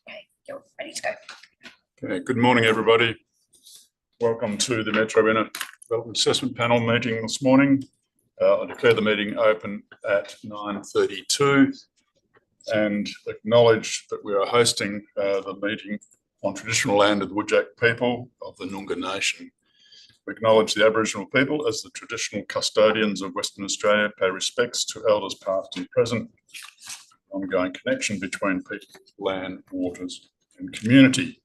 Okay, you're ready to go. Okay, good morning, everybody. Welcome to the Metro Inner Development Assessment Panel meeting this morning. I declare the meeting open at 9:32 and acknowledge that we are hosting the meeting on traditional land of the Whadjuk people of the Noongar Nation. We acknowledge the Aboriginal people as the traditional custodians of Western Australia, pay respects to elders past and present, ongoing connection between people, land, waters and community.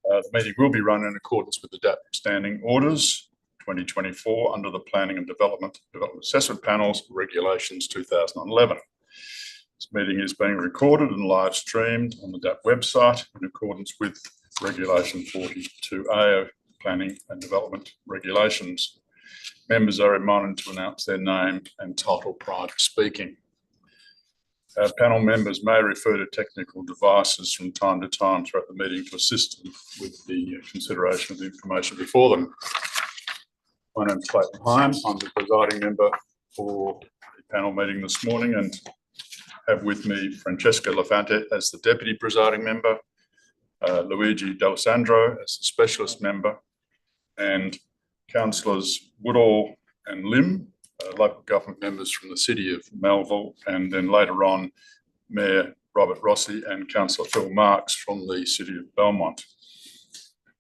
The meeting will be run in accordance with the MIDAP Standing Orders 2024 under the Planning and Development Assessment Panels Regulations 2011. This meeting is being recorded and live streamed on the DAP website in accordance with Regulation 42A of Planning and Development Regulations. Members are reminded to announce their name and title prior to speaking. Our panel members may refer to technical devices from time to time throughout the meeting to assist them with the consideration of the information before them. My name is Clayton Hine. I'm the presiding member for the panel meeting this morning and have with me Francesca Lafante as the deputy presiding member, Luigi D'Alessandro as the specialist member, and councillors Woodall and Lim, local government members from the city of Melville, and then later on Mayor Robert Rossi and Councillor Phil Marks from the city of Belmont.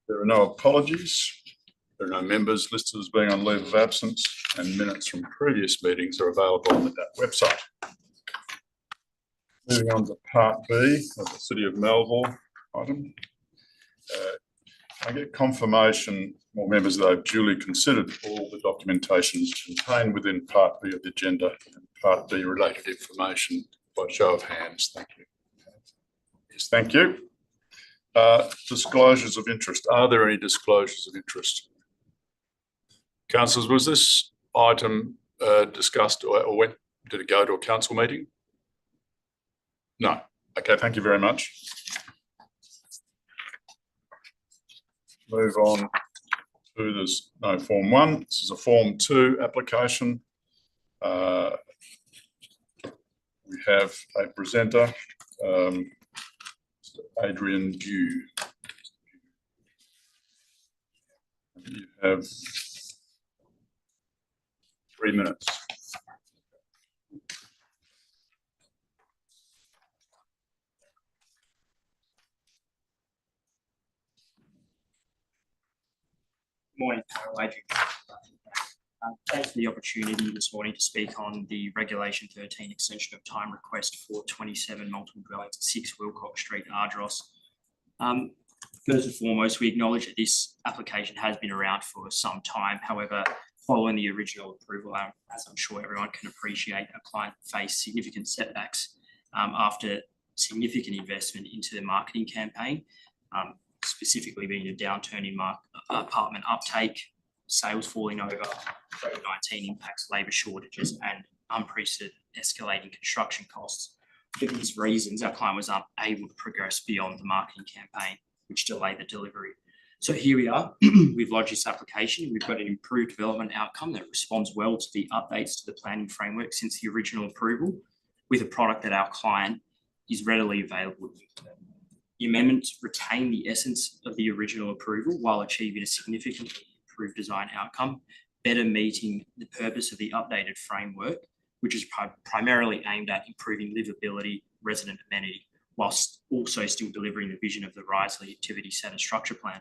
There are no apologies. There are no members listed as being on leave of absence, and minutes from previous meetings are available on the DAP website. Moving on to Part B of the City of Melville item. I get confirmation from members that I've duly considered all the documentation contained within Part B of the agenda and Part B related information by show of hands. Thank you. Yes, thank you. Disclosures of interest. Are there any disclosures of interest? Councillors, was this item discussed or did it go to a council meeting? No. Okay, thank you very much. Move on to this Form 1. This is a Form 2 application. We have a presenter, Mr. Adrian Dew. You have 3 minutes. Morning, Adrian. Thanks for the opportunity this morning to speak on the Regulation 13 extension of time request for 27 multiple dwellings at 6 Wilcox Street, Ardros. First and foremost, we acknowledge that this application has been around for some time. However, following the original approval, as I'm sure everyone can appreciate, our client faced significant setbacks after significant investment into the marketing campaign. Specifically being a downturn in apartment uptake, sales falling over, COVID-19 impacts, labour shortages and unprecedented escalating construction costs. For these reasons, our client was unable to progress beyond the marketing campaign, which delayed the delivery. So here we are, we've lodged this application. We've got an improved development outcome that responds well to the updates to the planning framework since the original approval, with a product that our client is readily available. The amendments retain the essence of the original approval while achieving a significantly improved design outcome, better meeting the purpose of the updated framework, which is primarily aimed at improving livability, resident amenity, whilst also still delivering the vision of the Risley Activity Centre structure plan.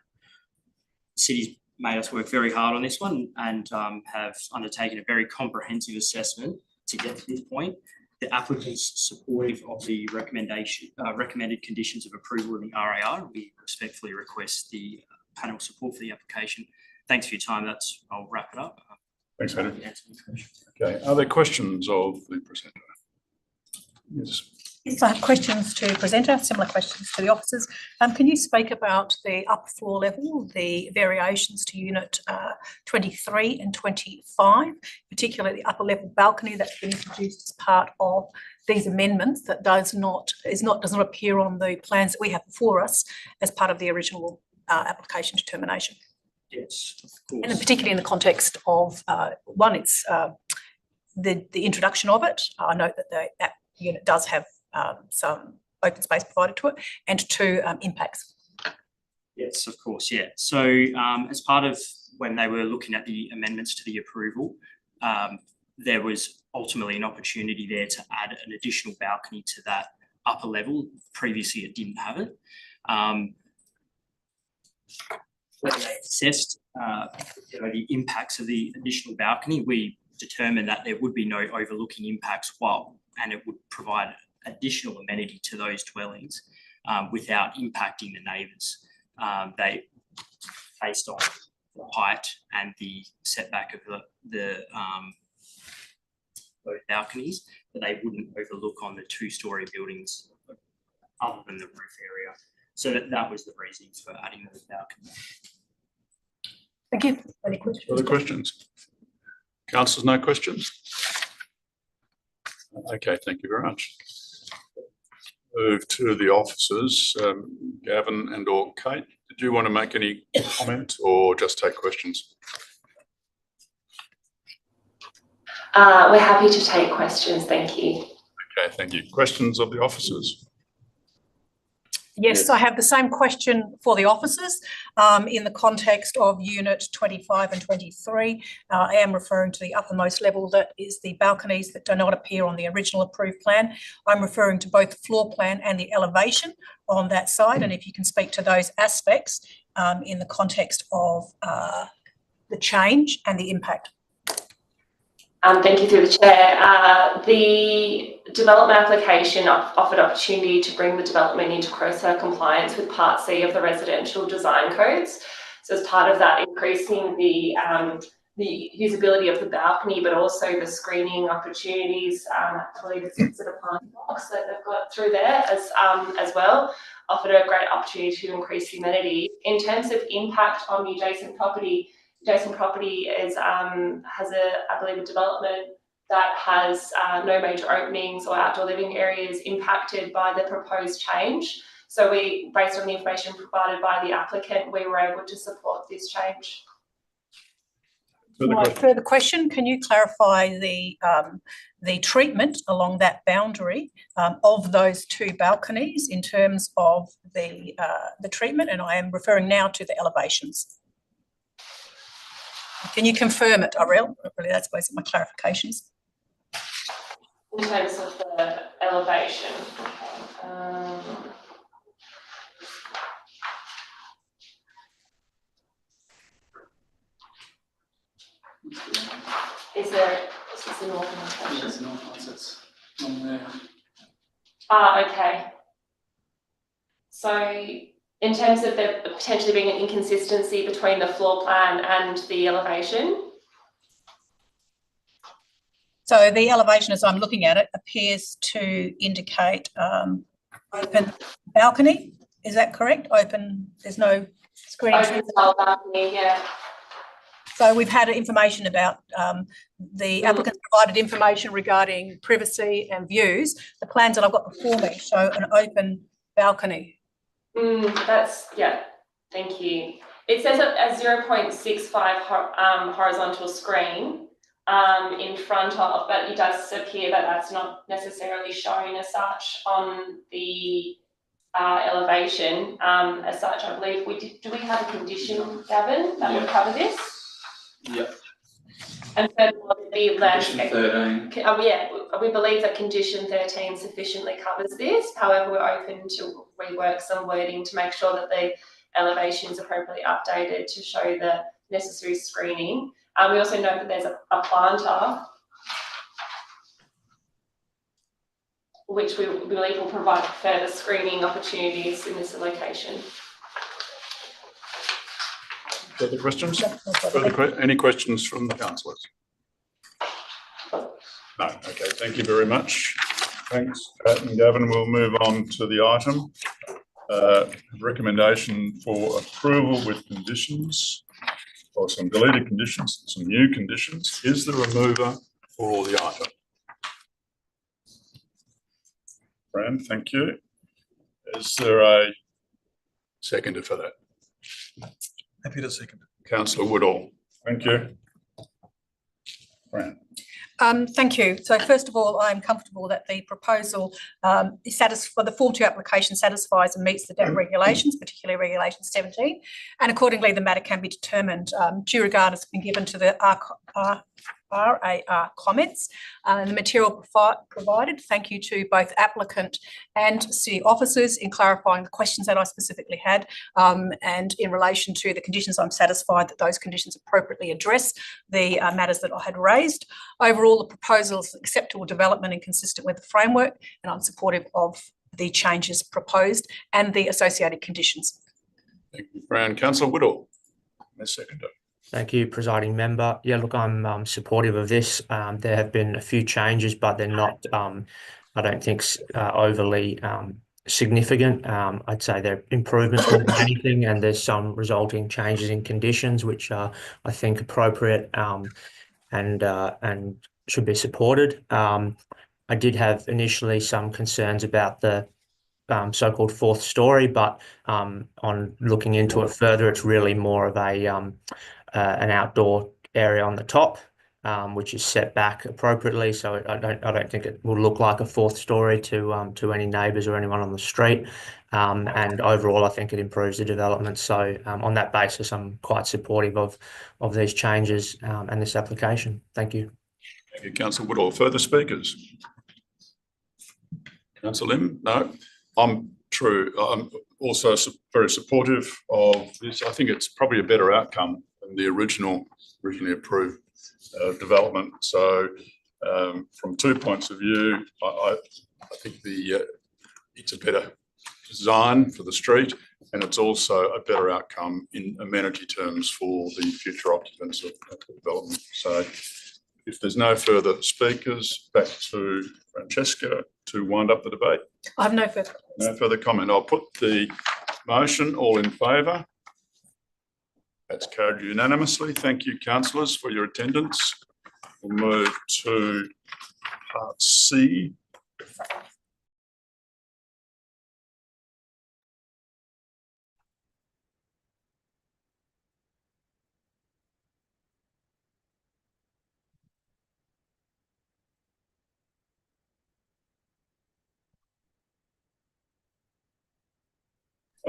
The city's made us work very hard on this one and have undertaken a very comprehensive assessment to get to this point. The applicant's supportive of the recommended conditions of approval in the RAR. We respectfully request the panel support for the application. Thanks for your time. I'll wrap it up. Thanks, Adam. Okay, are there questions of the presenter? Yes. Yes, I have questions to the presenter, similar questions to the officers. Can you speak about the upper floor level, the variations to unit 23 and 25, particularly the upper level balcony that's been introduced as part of these amendments that does not appear on the plans that we have before us as part of the original application determination? Yes, of course. And particularly in the context of one, it's the introduction of it. I note that that unit does have some open space provided to it, and 2, impacts. Yes, of course, yeah. So as part of when they were looking at the amendments to the approval, there was ultimately an opportunity there to add an additional balcony to that upper level. Previously, it didn't have it. When they assessed the impacts of the additional balcony, we determined that there would be no overlooking impacts and it would provide additional amenity to those dwellings without impacting the neighbours. They, based on the height and the setback of the those balconies, that they wouldn't overlook on the 2-storey buildings other than the roof area. So that was the reasoning for adding those balconies. Thank you. Any questions? Further questions? Councillors, no questions? Okay, thank you very much. Move to the officers. Gavin and or Kate, did you want to make any comment or just take questions? We're happy to take questions, thank you. Okay, thank you. Questions of the officers? Yes, I have the same question for the officers in the context of Unit 25 and 23. I am referring to the uppermost level, that is the balconies that do not appear on the original approved plan. I'm referring to both the floor plan and the elevation on that side, and if you can speak to those aspects in the context of the change and the impact. Thank you, through the chair. The development application offered opportunity to bring the development into closer compliance with Part C of the residential design codes. So as part of that, increasing the usability of the balcony, but also the screening opportunities. I believe it's a plant box that they've got through there as well, offered a great opportunity to increase the amenity. In terms of impact on the adjacent property is has I believe a development that has no major openings or outdoor living areas impacted by the proposed change. So we, based on the information provided by the applicant, we were able to support this change. Further question, can you clarify the treatment along that boundary of those 2 balconies in terms of the treatment? And I am referring now to the elevations. Can you confirm it, Ariel? Really, that's basically my clarifications. In terms of the elevation, is this the northern elevation? Yes, north, it's on there. Okay. So in terms of there potentially being an inconsistency between the floor plan and the elevation? So the elevation, as I'm looking at it, appears to indicate open balcony. Is that correct? Open, there's no screening. Open style balcony, yeah. So we've had information about the applicants provided information regarding privacy and views. The plans that I've got before me show an open balcony. Yeah, thank you. It says a 0.65 horizontal screen in front of, but it does appear that that's not necessarily shown as such on the elevation. As such, I believe do we have a condition, Gavin, that would cover this? Yep. And furthermore, the landscape. Condition 13. Yeah, we believe that condition 13 sufficiently covers this. However, we're open to rework some wording to make sure that the elevation is appropriately updated to show the necessary screening. We also know that there's a planter which we believe will provide further screening opportunities in this location. Further questions? Any questions from the councillors? No. Okay, thank you very much. Thanks, Pat and Gavin. We'll move on to the item. Recommendation for approval with conditions, or some deleted conditions, some new conditions. Is there a mover for the item? Fran, thank you. Is there a seconder for that? Happy to second. Councillor Woodall, thank you. Fran. Thank you. So first of all, I'm comfortable that the proposal for the Form 2 application satisfies and meets the DAP regulations, particularly Regulation 17, and accordingly the matter can be determined. Due regard has been given to the RAR comments and the material provided. Thank you to both applicant and city officers in clarifying the questions that I specifically had, and in relation to the conditions, I'm satisfied that those conditions appropriately address the matters that I had raised. Overall, the proposal is acceptable development and consistent with the framework, and I'm supportive of the changes proposed and the associated conditions. Thank you, Fran. Councillor Whittle, Ms. Seconder. Thank you, presiding member. Yeah, look, I'm supportive of this. There have been a few changes, but they're not, I don't think, overly significant. I'd say they're improvements more than anything, and there's some resulting changes in conditions which are, I think, appropriate and should be supported. I did have initially some concerns about the so-called fourth story, but on looking into it further, it's really more of an outdoor area on the top, which is set back appropriately. So I don't think it will look like a fourth story to any neighbours or anyone on the street. And overall, I think it improves the development. So on that basis, I'm quite supportive of these changes and this application. Thank you. Thank you, Councillor Whittle. Further speakers? Councillor Lim? No. I'm also very supportive of this. I think it's probably a better outcome than the originally approved development. So from 2 points of view, I think it's a better design for the street, and it's also a better outcome in amenity terms for the future occupants of the development. So if there's no further speakers, back to Francesca to wind up the debate. I have no further comments. No further comment. I'll put the motion. All in favour? That's carried unanimously. Thank you, councillors, for your attendance. We'll move to part C.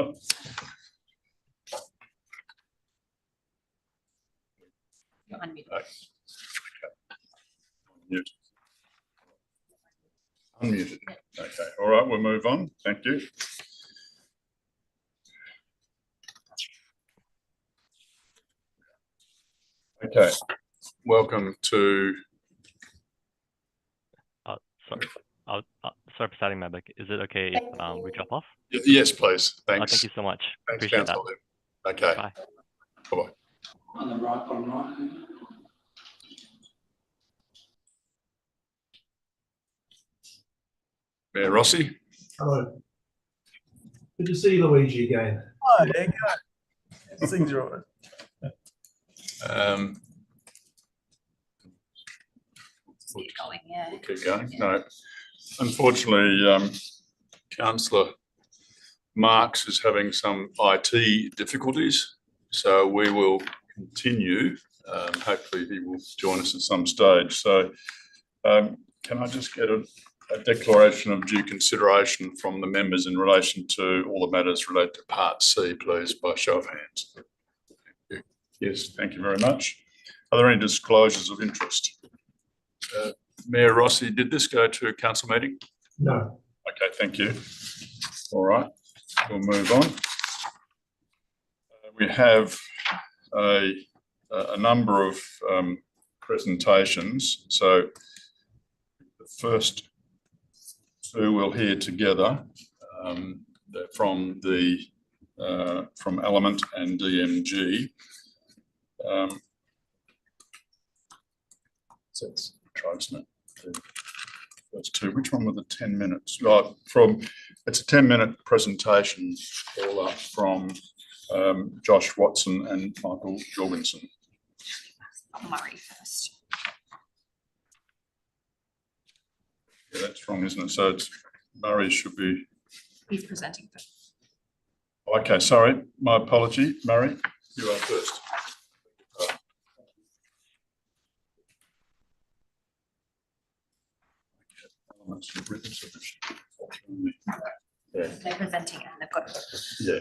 Oh. You're unmuted. Unmuted. Okay. All right. We'll move on. Thank you. Okay. Welcome to. Sorry, presiding member. Is it okay if we drop off? Yes, please. Thanks. Thank you so much. Thanks, Appreciate that. Councillor. Okay. Bye. Bye-bye. On the right, bottom right. Mayor Rossi. Hello. Good to see Luigi again. Oh, there you go. Things are all right. Keep going, yeah. We'll keep going. No, unfortunately, Councillor Marks is having some IT difficulties, so we will continue. Hopefully he will join us at some stage. So can I just get a declaration of due consideration from the members in relation to all the matters related to Part C, please, by show of hands? Yes, thank you very much. Are there any disclosures of interest? Mayor Rossi, did this go to a council meeting? No. Okay, thank you. All right, we'll move on. We have a number of presentations. So the first two we'll hear together from Element and DMG. So it's tribesman. Those two. Which one were the 10 minutes? Right, it's a 10-minute presentation all up from Josh Watson and Michael Jorgensen. Murray first. Yeah, that's wrong, isn't it? So it's Murray should be. He's presenting first. Okay, sorry, my apology, Murray. You are first. requirements of written submission. Yeah, They're presenting and they've got. yeah.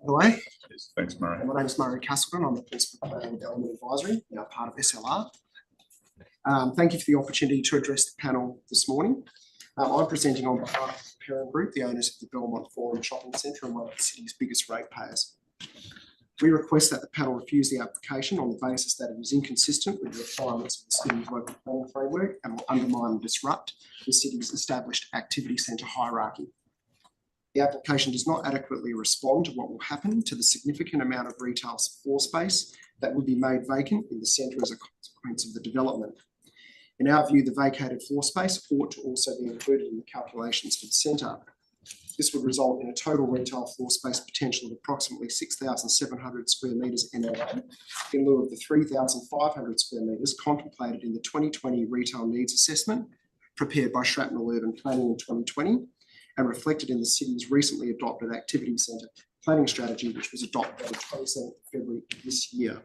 Way. Yes, thanks, Murray. My name is Murray Castleton. I'm the Principal Planning Development Advisory, now part of SLR. Thank you for the opportunity to address the panel this morning. I'm presenting on behalf of the Parent Group, the owners of the Belmont Forum Shopping Centre and one of the city's biggest ratepayers. We request that the panel refuse the application on the basis that it is inconsistent with the requirements of the city's local planning framework and will undermine and disrupt the city's established activity centre hierarchy. The application does not adequately respond to what will happen to the significant amount of retail floor space that will be made vacant in the centre as a consequence of the development. In our view, the vacated floor space ought to also be included in the calculations for the centre. This would result in a total retail floor space potential of approximately 6,700 square metres NLA in lieu of the 3,500 square metres contemplated in the 2020 Retail Needs Assessment prepared by Shrapnel Urban Planning in 2020 and reflected in the city's recently adopted activity centre planning strategy, which was adopted on the 27th of February this year.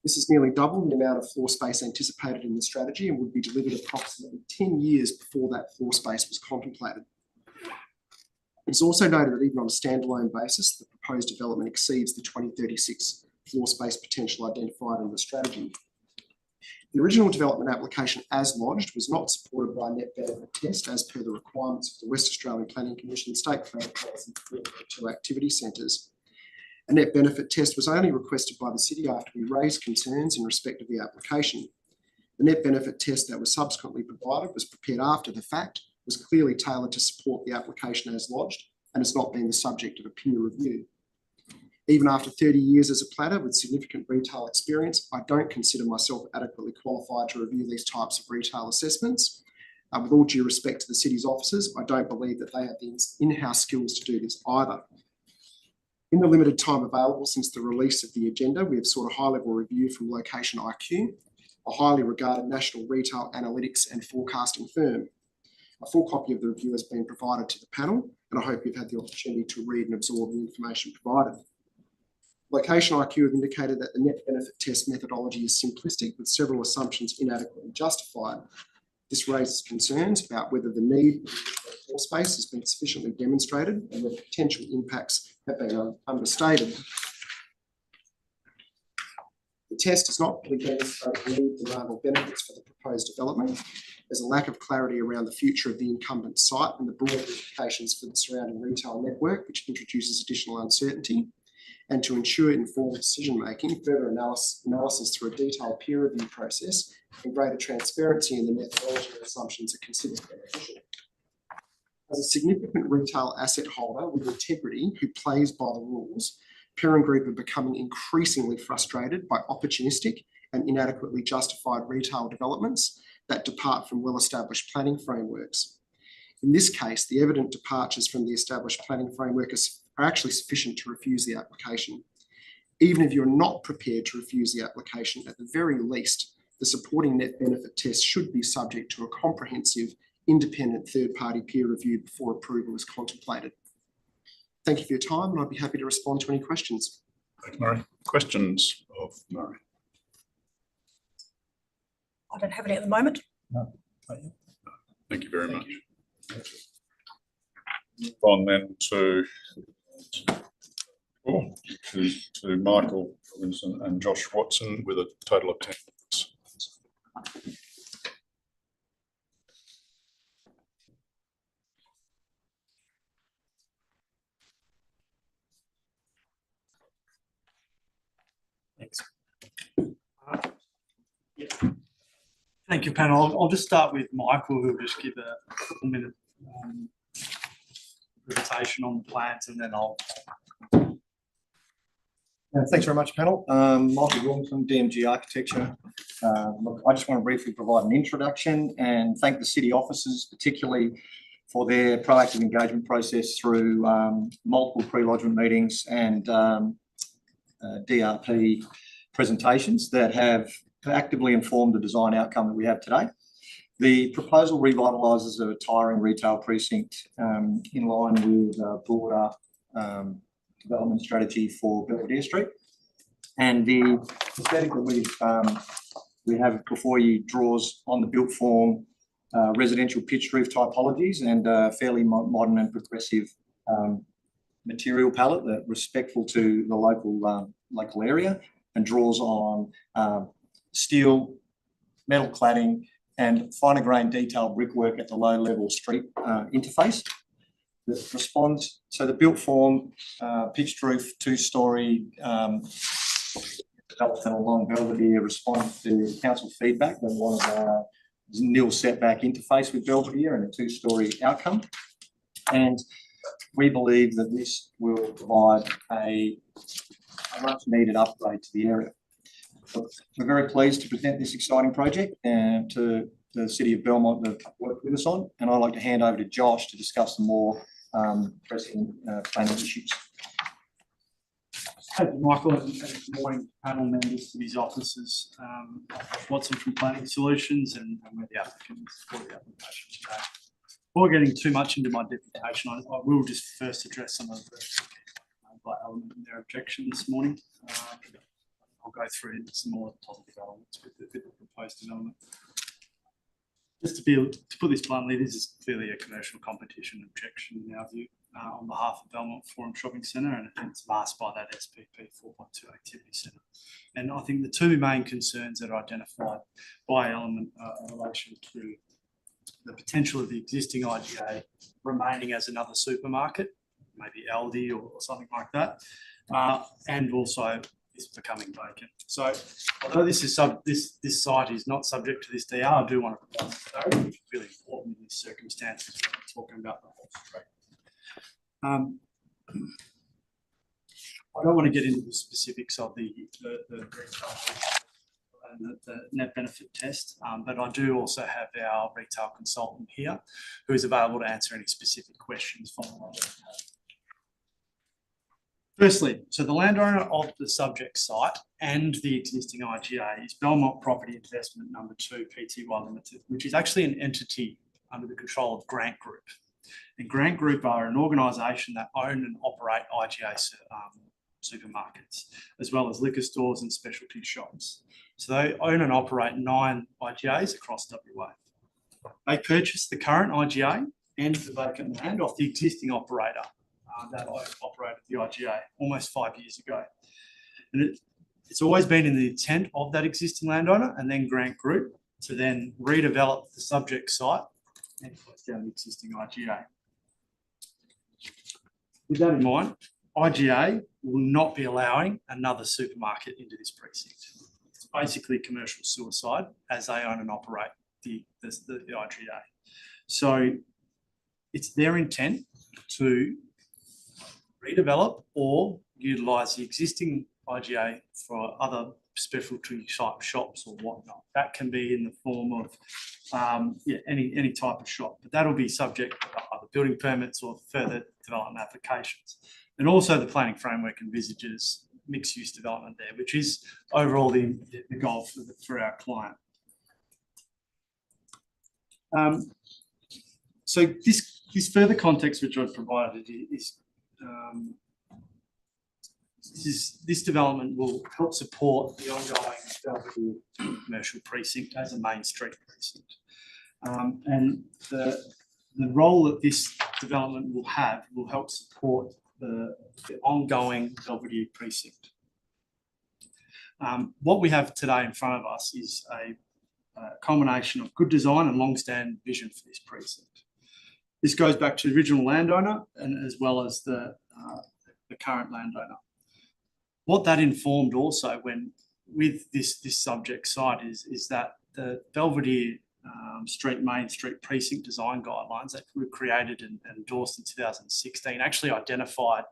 This is nearly double the amount of floor space anticipated in the strategy and would be delivered approximately 10 years before that floor space was contemplated. It's also noted that even on a standalone basis, the proposed development exceeds the 2036 floor space potential identified in the strategy. The original development application as lodged was not supported by a net benefit test as per the requirements of the West Australian Planning Commission State Planning Policy to activity centres. A net benefit test was only requested by the city after we raised concerns in respect of the application. The net benefit test that was subsequently provided was prepared after the fact, was clearly tailored to support the application as lodged, and has not been the subject of a peer review. Even after 30 years as a planner with significant retail experience, I don't consider myself adequately qualified to review these types of retail assessments. With all due respect to the city's officers, I don't believe that they have the in-house skills to do this either. In the limited time available since the release of the agenda, we have sought a high-level review from Location IQ, a highly regarded national retail analytics and forecasting firm. A full copy of the review has been provided to the panel, and I hope you've had the opportunity to read and absorb the information provided. Location IQ have indicated that the net benefit test methodology is simplistic with several assumptions inadequately justified. This raises concerns about whether the need for floor space has been sufficiently demonstrated and whether potential impacts have been understated. The test does not fully demonstrate the need, demand or benefits for the proposed development. There's a lack of clarity around the future of the incumbent site and the broader implications for the surrounding retail network, which introduces additional uncertainty. And to ensure informed decision-making, further analysis through a detailed peer review process and greater transparency in the methodology and assumptions are considered beneficial. As a significant retail asset holder with integrity who plays by the rules, Parent Group are becoming increasingly frustrated by opportunistic and inadequately justified retail developments that depart from well-established planning frameworks. In this case, the evident departures from the established planning framework are actually sufficient to refuse the application. Even if you're not prepared to refuse the application, at the very least, the supporting net benefit test should be subject to a comprehensive, independent third-party peer review before approval is contemplated. Thank you for your time, and I'd be happy to respond to any questions. Thanks, Murray. Questions of Murray? I don't have any at the moment. No. Thank you very much. Move on then to Michael Robinson and Josh Watson with a total of 10 minutes. Thanks. Thank you, panel. I'll just start with Michael, who will just give a couple-minute presentation on the plans, and then I'll. Thanks very much, panel. Michael Wilson, DMG Architecture. Look, I just want to briefly provide an introduction and thank the city officers, particularly for their proactive engagement process through multiple pre-lodgement meetings and DRP presentations that have actively informed the design outcome that we have today. The proposal revitalises a tiring retail precinct in line with a broader development strategy for Belvedere Street. And the aesthetic that we have before you draws on the built form residential pitched roof typologies and fairly modern and progressive material palette that respectful to the local area, and draws on steel, metal cladding, and finer grain detailed brickwork at the low level street interface that responds. So the built form pitched roof 2-storey development along Belvedere responds to council feedback that wanted nil setback interface with Belvedere and a 2-storey outcome. And we believe that this will provide a much needed upgrade to the area. We're very pleased to present this exciting project to the City of Belmont that worked with us on, and I'd like to hand over to Josh to discuss the more pressing planning issues. Thank you, Michael, and good morning, panel members, to these officers. Watson from Planning Solutions, and we're the applicants for the application today. Before getting too much into my deputation, I will just first address some of the element in their objection this morning. I'll go through some more positive elements with the proposed development. Just to put this bluntly, this is clearly a commercial competition objection in our view on behalf of Belmont Forum Shopping Centre, and it's masked by that SPP 4.2 activity centre. And I think the two main concerns that are identified by element in relation to the potential of the existing IGA remaining as another supermarket, maybe Aldi or something like that, and also is becoming vacant. So although this site is not subject to this DR, I do want to provide clarity, which is really important in these circumstances when we're talking about the whole street. I don't want to get into the specifics of the net benefit test, but I do also have our retail consultant here who is available to answer any specific questions following on. Firstly, so the landowner of the subject site and the existing IGA is Belmont Property Investment No. 2 Pty Limited, which is actually an entity under the control of Grant Group. And Grant Group are an organisation that own and operate IGA supermarkets, as well as liquor stores and specialty shops. So they own and operate 9 IGAs across WA. They purchased the current IGA and the vacant land off the existing operator that operated the IGA almost 5 years ago. And it's always been in the intent of that existing landowner and then Grant Group to then redevelop the subject site and close down the existing IGA. With that in mind, IGA will not be allowing another supermarket into this precinct. It's basically commercial suicide as they own and operate the IGA. So it's their intent to redevelop or utilise the existing IGA for other specialty type shops or whatnot. That can be in the form of any type of shop, but that'll be subject to either building permits or further development applications. And also the planning framework envisages mixed use development there, which is overall the goal for our client. So this further context which I've provided is this development will help support the ongoing Belvedere commercial precinct as a main street precinct. And the role that this development will help support the ongoing Belvedere precinct. What we have today in front of us is a combination of good design and long-standing vision for this precinct. This goes back to the original landowner and as well as the current landowner. What that informed also with this subject site is that the Belvedere Main Street Precinct Design Guidelines that were created and endorsed in 2016 actually identified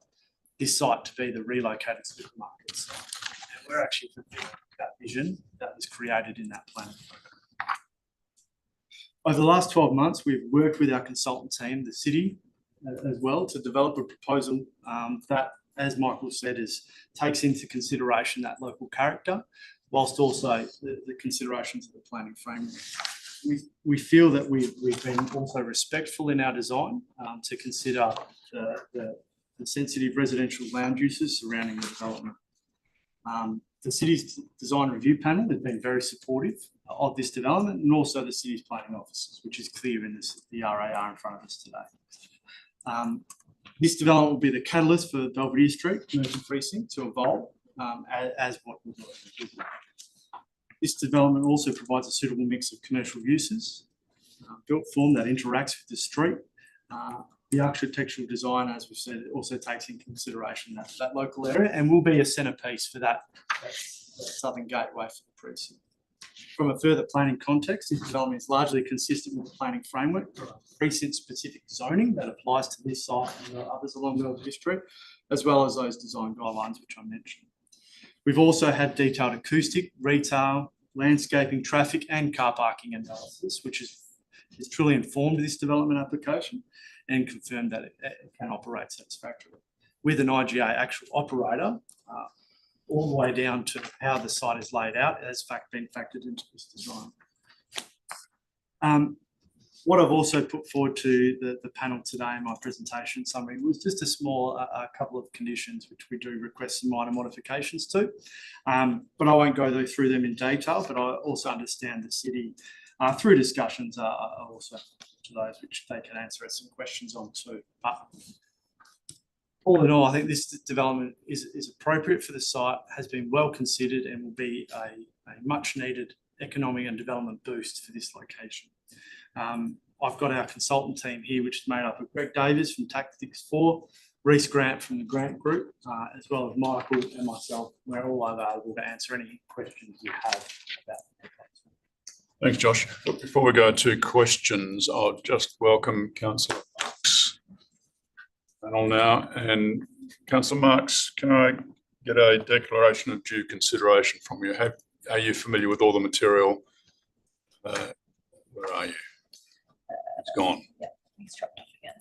this site to be the relocated supermarket site. And we're actually fulfilling that vision that was created in that plan. Over the last 12 months, we've worked with our consultant team, the city, as well, to develop a proposal that, as Michael said, takes into consideration that local character, whilst also the considerations of the planning framework. We feel that we've been also respectful in our design to consider the sensitive residential land uses surrounding the development. The city's design review panel has been very supportive of this development, and also the city's planning officers, which is clear in the RAR in front of us today. This development will be the catalyst for Belvedere Street commercial precinct to evolve as what we're doing. This development also provides a suitable mix of commercial uses, built form that interacts with the street. The architectural design, as we've said, also takes into consideration that local area and will be a centrepiece for that southern gateway for the precinct. From a further planning context, this development is largely consistent with the planning framework for precinct-specific zoning that applies to this site and others along Melville Street, as well as those design guidelines which I mentioned. We've also had detailed acoustic, retail, landscaping, traffic and car parking analysis, which is truly informed this development application and confirmed that it can operate satisfactorily with an IGA actual operator all the way down to how the site is laid out has been factored into this design. What I've also put forward to the panel today in my presentation summary was just a small couple of conditions which we do request some minor modifications to, but I won't go through them in detail, but I also understand the city through discussions are also to those which they can answer us some questions on too. But all in all, I think this development is appropriate for the site, has been well considered and will be a much needed economic and development boost for this location. I've got our consultant team here, which is made up of Greg Davies from Tactics 4, Reece Grant from the Grant Group, as well as Michael and myself. We're all available to answer any questions you have about the case. Thanks, Josh. Look, before we go to questions, I'll just welcome Councillor Marks panel now. And Councillor Marks, can I get a declaration of due consideration from you? Are you familiar with all the material? Where are you? It's gone. Yeah, he's dropped off again.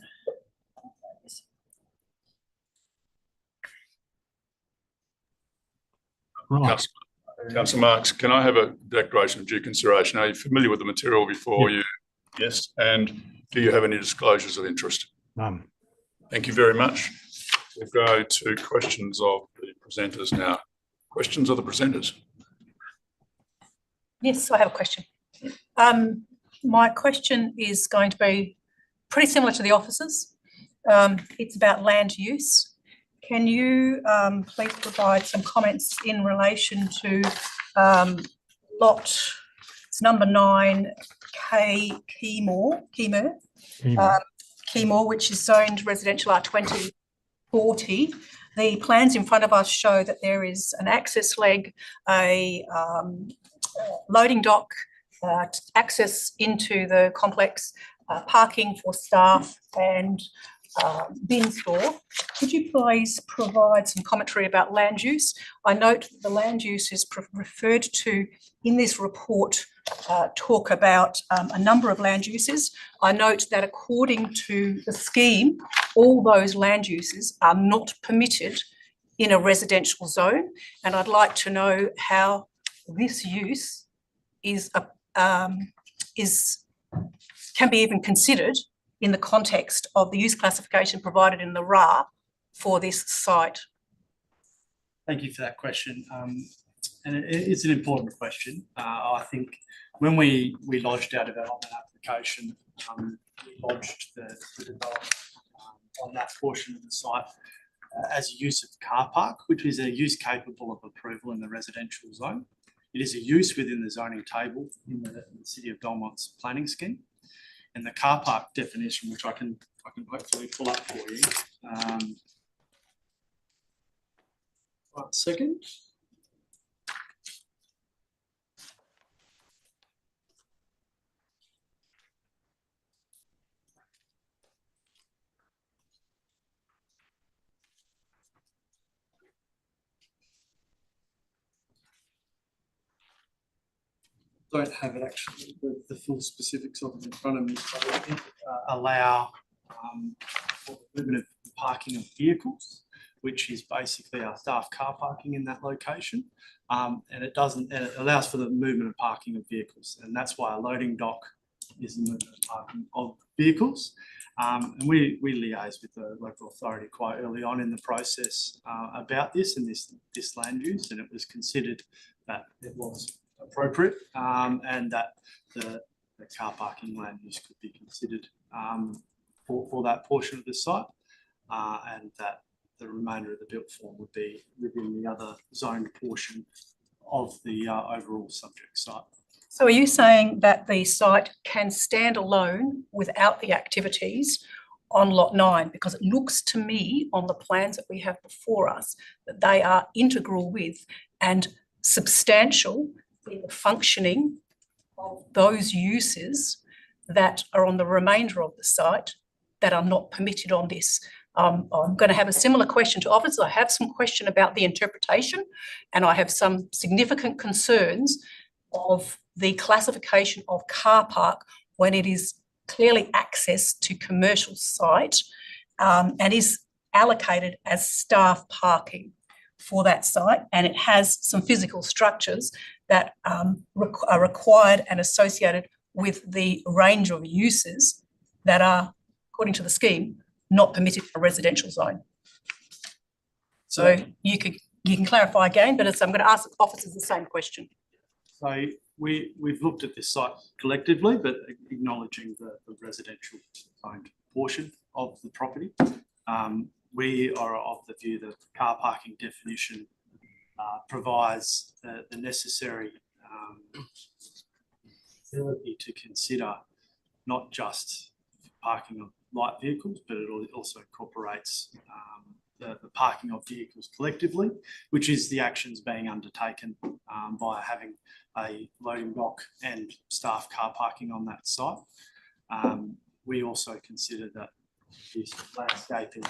Right. Councillor Marks, can I have a declaration of due consideration? Are you familiar with the material before you? Yes. And do you have any disclosures of interest? None. Thank you very much. We'll go to questions of the presenters now. Questions of the presenters? Yes, I have a question. My question is going to be pretty similar to the officers. It's about land use. Can you please provide some comments in relation to lot, it's number 9, Keymore, which is zoned residential R2040. The plans in front of us show that there is an access leg, a loading dock, access into the complex, parking for staff and bin store. Could you please provide some commentary about land use? I note that the land use is referred to in this report, talk about a number of land uses. I note that according to the scheme, all those land uses are not permitted in a residential zone, and I'd like to know how this use can be even considered in the context of the use classification provided in the RAR for this site. Thank you for that question. And it's an important question. I think when we lodged our development application, we lodged the development on that portion of the site as a use of car park, which is a use capable of approval in the residential zone. It is a use within the zoning table in the City of Belmont's planning scheme. And the car park definition, which I can hopefully pull up for you. 1 second. Don't have it actually, the full specifics of it in front of me, but it allow for the movement of parking of vehicles, which is basically our staff car parking in that location, and it allows for the movement of parking of vehicles, and that's why a loading dock is the movement of parking of vehicles. And we liaised with the local authority quite early on in the process about this and this land use, and it was considered that it was appropriate and that the car parking land use could be considered for that portion of the site, and that the remainder of the built form would be within the other zoned portion of the overall subject site. So are you saying that the site can stand alone without the activities on lot 9? Because it looks to me on the plans that we have before us that they are integral with and substantial in the functioning of those uses that are on the remainder of the site that are not permitted on this. I'm going to have a similar question to officers. I have some question about the interpretation, and I have some significant concerns of the classification of car park when it is clearly access to commercial site and is allocated as staff parking for that site, and it has some physical structures that are required and associated with the range of uses that are, according to the scheme, not permitted for a residential zone. So you can clarify again, but I'm going to ask the officers the same question. So we've looked at this site collectively, but acknowledging the residential zoned portion of the property. We are of the view that the car parking definition provides the necessary ability to consider not just parking of light vehicles, but it also incorporates the parking of vehicles collectively, which is the actions being undertaken by having a loading dock and staff car parking on that site. We also consider that this landscaping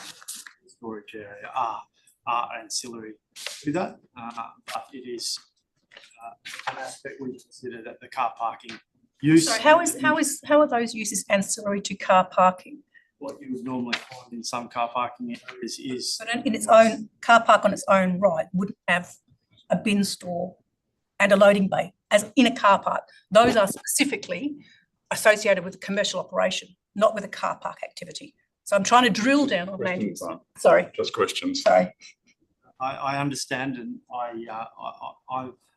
storage area are ancillary to that, but it is an aspect we consider that the car parking use. So how are those uses ancillary to car parking? What you would normally find in some car parking areas is... But in its own, car park on its own right wouldn't have a bin store and a loading bay as in a car park. Those are specifically associated with a commercial operation, not with a car park activity. So I'm trying to drill down on land use. Sorry. Just questions. Sorry. I understand, and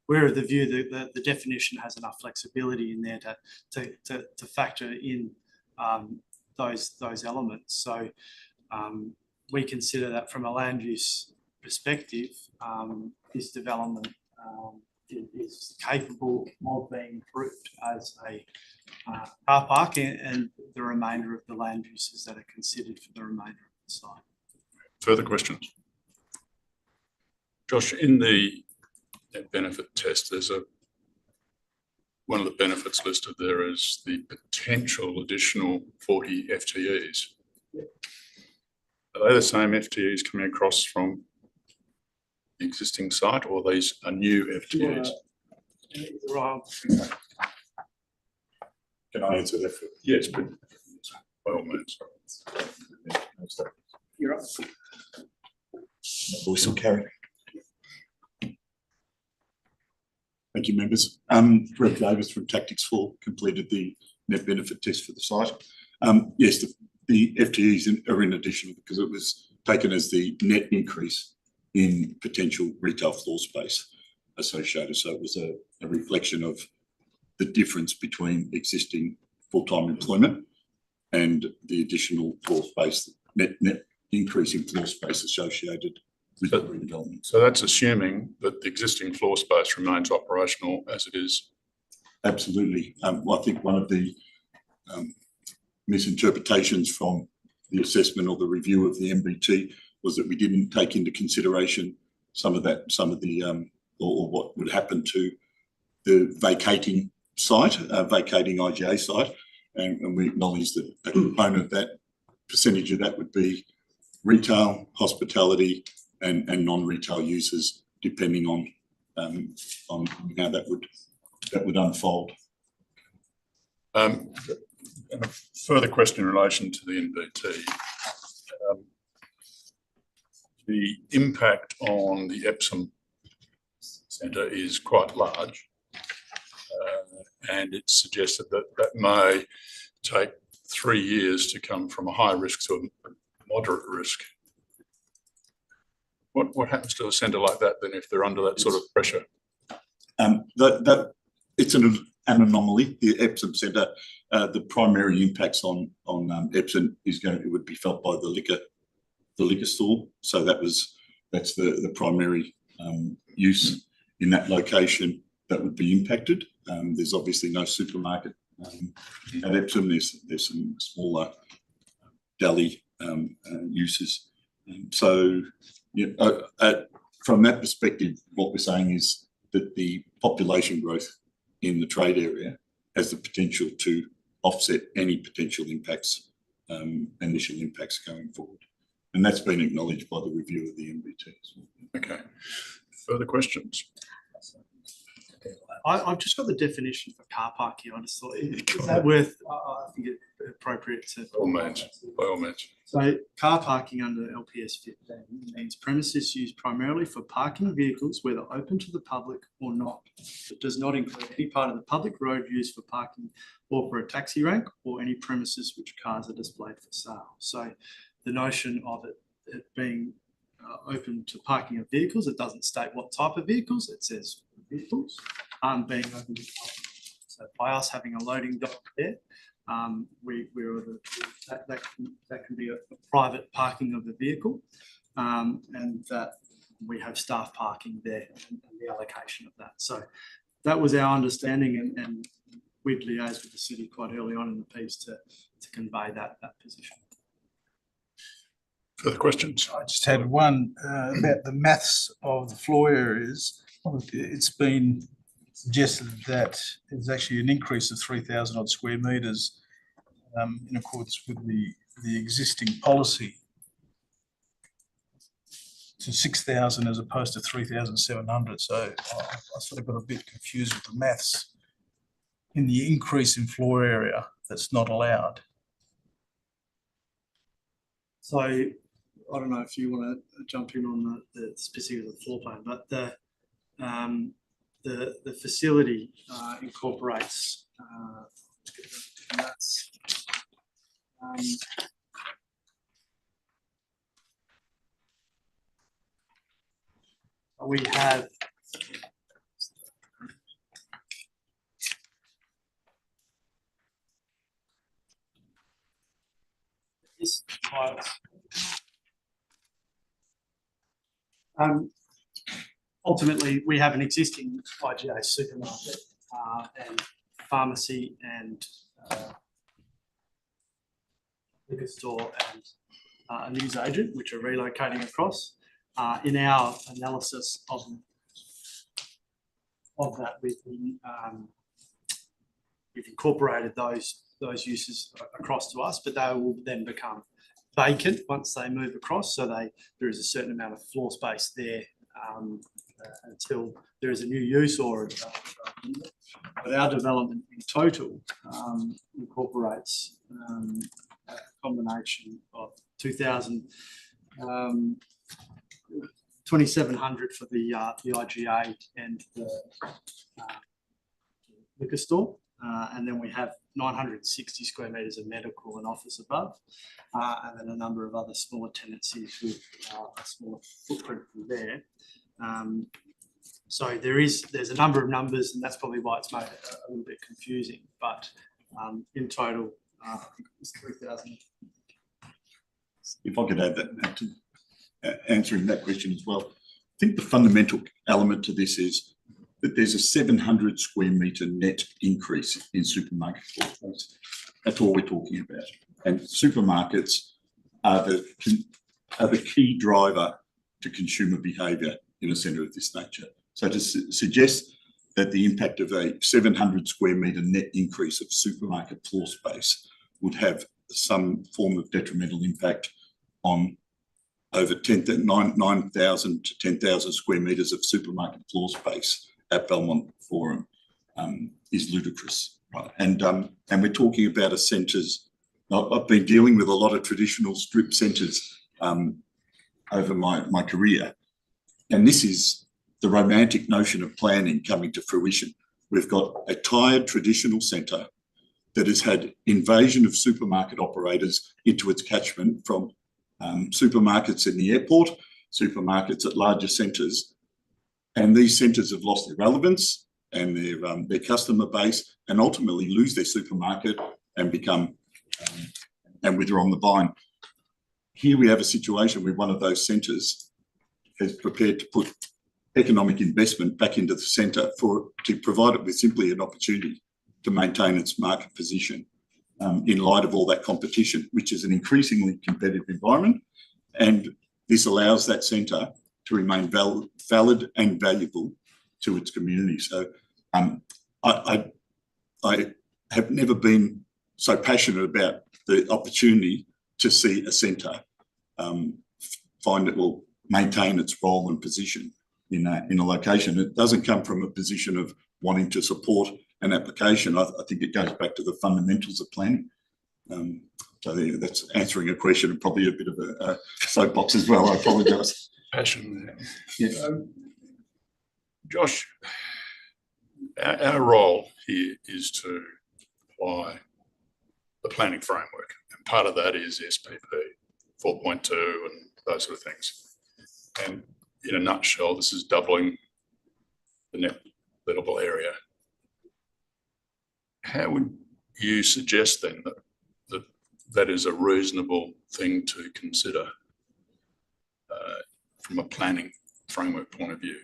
we're of the view that the definition has enough flexibility in there to factor in those elements. So we consider that from a land use perspective, this development is capable of being approved as a car park, and the remainder of the land uses that are considered for the remainder of the site. Further questions? Josh, in the benefit test, there's one of the benefits listed there is the potential additional 40 FTEs. Are they the same FTEs coming across from the existing site, or these are new FTEs? Can I answer that? Yes, but by all means. You're up. Voice will carry. Thank you, members. Greg Davis from Tactics 4 completed the net benefit test for the site. Yes, the FTEs are in addition because it was taken as the net increase in potential retail floor space associated. So it was a reflection of the difference between existing full-time employment and the additional floor space, net increase in floor space associated with the redevelopment. So that's assuming that the existing floor space remains operational as it is. Absolutely. Well, I think one of the misinterpretations from the assessment or the review of the MBT was that we didn't take into consideration some of the or what would happen to the vacating site, vacating IGA site, and we acknowledge that a component of that percentage of that would be retail, hospitality, and non-retail users, depending on how that would unfold. A further question in relation to the NBT. The impact on the Epsom Centre is quite large, and it's suggested that that may take 3 years to come from a high risk to a moderate risk. What happens to a centre like that then if they're under that sort of pressure? It's an anomaly. The Epsom Centre, the primary impacts on Epsom it would be felt by the liquor store. So that's the primary use in that location that would be impacted. There's obviously no supermarket at Epsom. There's some smaller deli uses. So from that perspective, what we're saying is that the population growth in the trade area has the potential to offset any potential impacts, initial impacts going forward. And that's been acknowledged by the review of the MBTs. Okay. Further questions? I've just got the definition for car parking. I just thought, is that worth, I think it's appropriate to. By all means. So car parking under LPS 15 means premises used primarily for parking vehicles, whether open to the public or not. It does not include any part of the public road used for parking or for a taxi rank or any premises which cars are displayed for sale. So the notion of it being open to parking of vehicles, it doesn't state what type of vehicles, it says vehicles being open to public. So by us having a loading dock there, that can be a private parking of the vehicle, and that we have staff parking there and the allocation of that. So that was our understanding, and we'd liaised with the city quite early on in the piece to convey that position. Further questions? I just had one about the maths of the floor areas. It's been suggested that there's actually an increase of 3,000 odd square metres in accordance with the existing policy to 6,000 as opposed to 3,700. So I sort of got a bit confused with the maths in the increase in floor area that's not allowed. So I don't know if you want to jump in on the specifics of the floor plan, but the facility incorporates we have this ultimately, we have an existing IGA supermarket and pharmacy and liquor store and a newsagent, which are relocating across. In our analysis of that, we've incorporated those uses across to us, but they will then become vacant once they move across. So there is a certain amount of floor space there until there is a new use or but our development in total incorporates a combination of 2,700 for the IGA and the liquor store. And then we have 960 square metres of medical and office above, and then a number of other smaller tenancies with a smaller footprint from there. So there's a number of numbers, and that's probably why it's made it a little bit confusing. But in total, I think it was 3,000. If I could add that to answering that question as well, I think the fundamental element to this is that there's a 700 square metre net increase in supermarket floor space. That's all we're talking about. And supermarkets are the key driver to consumer behaviour in a centre of this nature. So to suggest that the impact of a 700 square metre net increase of supermarket floor space would have some form of detrimental impact on over 9,000 to 10,000 square metres of supermarket floor space at Belmont Forum is ludicrous, right? And we're talking about a centres. I've been dealing with a lot of traditional strip centres over my career, and this is the romantic notion of planning coming to fruition. We've got a tired traditional centre that has had invasion of supermarket operators into its catchment from supermarkets in the airport, supermarkets at larger centres. And these centres have lost their relevance and their customer base, and ultimately lose their supermarket and become and wither on the vine. Here we have a situation where one of those centres is prepared to put economic investment back into the centre to provide it with simply an opportunity to maintain its market position in light of all that competition, which is an increasingly competitive environment. And this allows that centre to remain valid and valuable to its community. So I have never been so passionate about the opportunity to see a centre find it will maintain its role and position in a location. It doesn't come from a position of wanting to support an application. I think it goes back to the fundamentals of planning. So that's answering a question and probably a bit of a soapbox as well. I apologise. Passion there. Yes. Josh, our role here is to apply the planning framework, and part of that is SPP 4.2 and those sort of things. And in a nutshell, this is doubling the net lettable area. How would you suggest then that is a reasonable thing to consider from a planning framework point of view,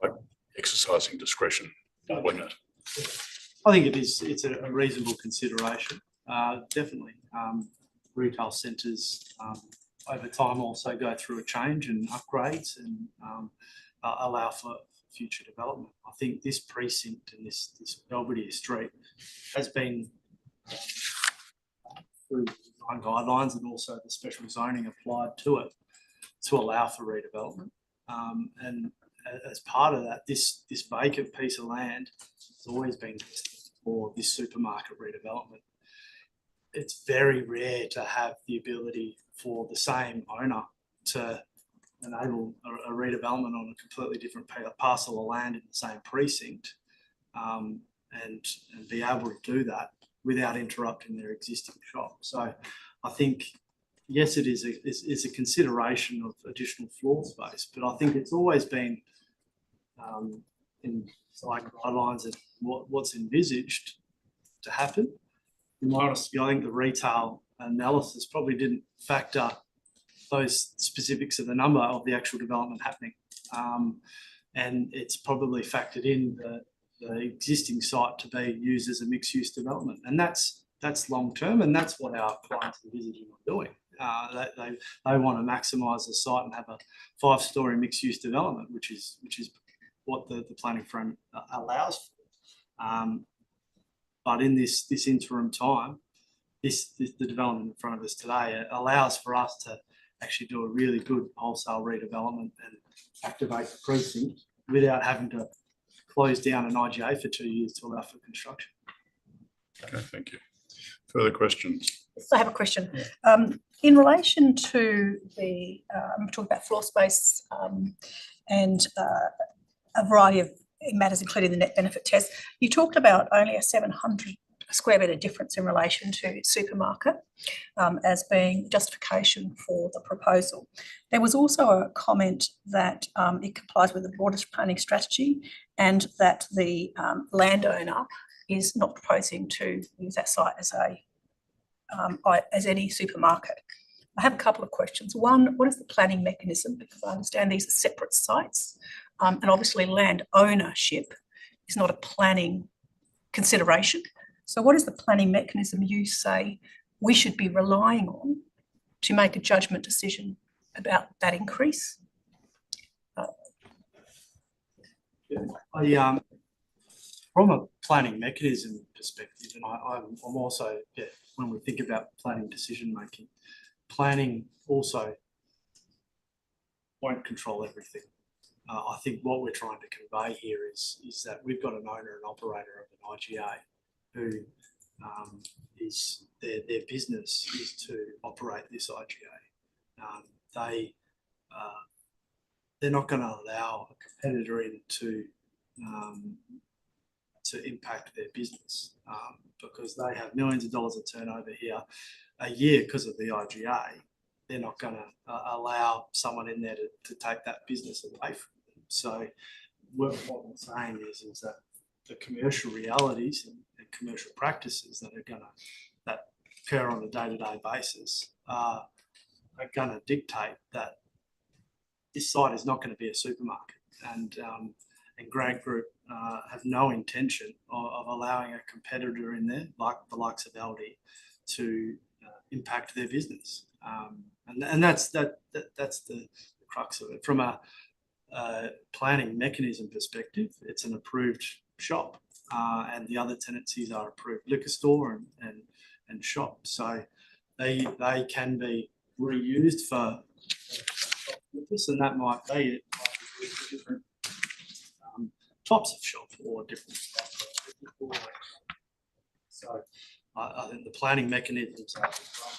like exercising discretion, doubling it? I think it's a reasonable consideration. Definitely. Retail centres over time also go through a change and upgrades and allow for future development. I think this precinct and this Belvedere Street has been through design guidelines and also the special zoning applied to it to allow for redevelopment. And as part of that, this vacant piece of land has always been tested for this supermarket redevelopment. It's very rare to have the ability for the same owner to enable a redevelopment on a completely different parcel of land in the same precinct and be able to do that without interrupting their existing shop. So I think, yes, it is a consideration of additional floor space, but I think it's always been in like guidelines and what's envisaged to happen. In my honesty, I think the retail analysis probably didn't factor those specifics of the number of the actual development happening. And it's probably factored in the existing site to be used as a mixed-use development. And that's long-term, and that's what our clients are visiting are doing. They want to maximise the site and have a 5-storey mixed-use development, which is what the planning frame allows for. But in this interim time, the development in front of us today allows for us to actually do a really good wholesale redevelopment and activate the precinct without having to close down an IGA for 2 years to allow for construction. Okay, thank you. Further questions? I have a question. In relation to the, I'm talking about floor space and a variety of matters, including the net benefit test, you talked about only a 700 square metre difference in relation to supermarket as being justification for the proposal. There was also a comment that it complies with the broader planning strategy and that the landowner is not proposing to use that site as any supermarket. I have a couple of questions. One, what is the planning mechanism? Because I understand these are separate sites, and obviously land ownership is not a planning consideration. So what is the planning mechanism you say we should be relying on to make a judgment decision about that increase? From a planning mechanism perspective, and I'm also, when we think about planning decision making, planning also won't control everything. I think what we're trying to convey here is that we've got an owner and operator of an IGA who is their business is to operate this IGA. They're not going to allow a competitor in to to impact their business, because they have millions of dollars of turnover here a year because of the IGA. They're not going to allow someone in there to take that business away from them. So what I'm saying is that the commercial realities and commercial practices that occur on a day-to-day basis are going to dictate that this site is not going to be a supermarket, and Grant Group have no intention of allowing a competitor in there, like the likes of Aldi, to impact their business. And that's the crux of it. From a planning mechanism perspective, it's an approved shop, and the other tenancies are approved liquor store and shop. So they can be reused for purpose, and that might be different types of shop or different stuff. So I think the planning mechanisms are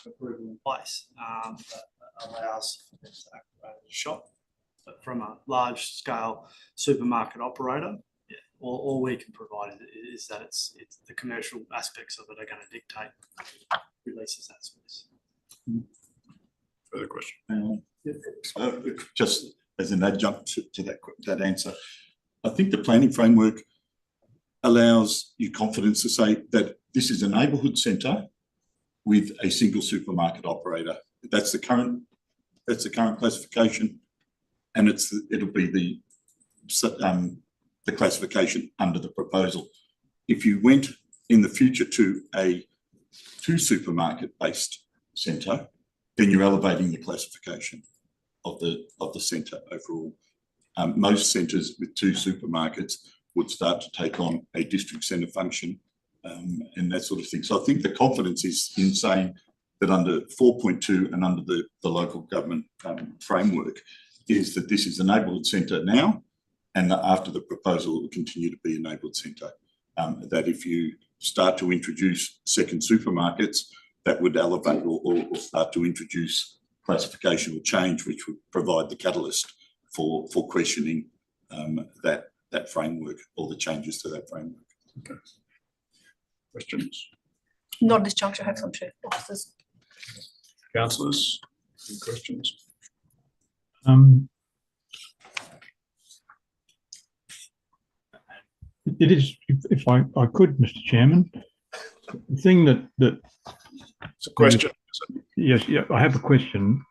approved in place that allows them to activate a shop. But from a large scale supermarket operator, yeah, all we can provide is that it's the commercial aspects of it are going to dictate who leases that space. Further question? Just as an adjunct to that answer, I think the planning framework allows you confidence to say that this is a neighbourhood centre with a single supermarket operator. That's the current classification, and it'll be the classification under the proposal. If you went in the future to a two supermarket based centre, then you're elevating the classification of the centre overall. Most centres with two supermarkets would start to take on a district centre function and that sort of thing. So I think the confidence is in saying that under 4.2 and under the local government framework is that this is a neighbourhood centre now, and that after the proposal it will continue to be a neighbourhood centre. That if you start to introduce second supermarkets, that would elevate or start to introduce classification or change, which would provide the catalyst for questioning that framework or the changes to that framework. Okay. Questions? Not at this juncture. I have some to officers. Councillors, any questions? It is, if I could, Mr. Chairman, the thing that it's a question. Yes, yeah, I have a question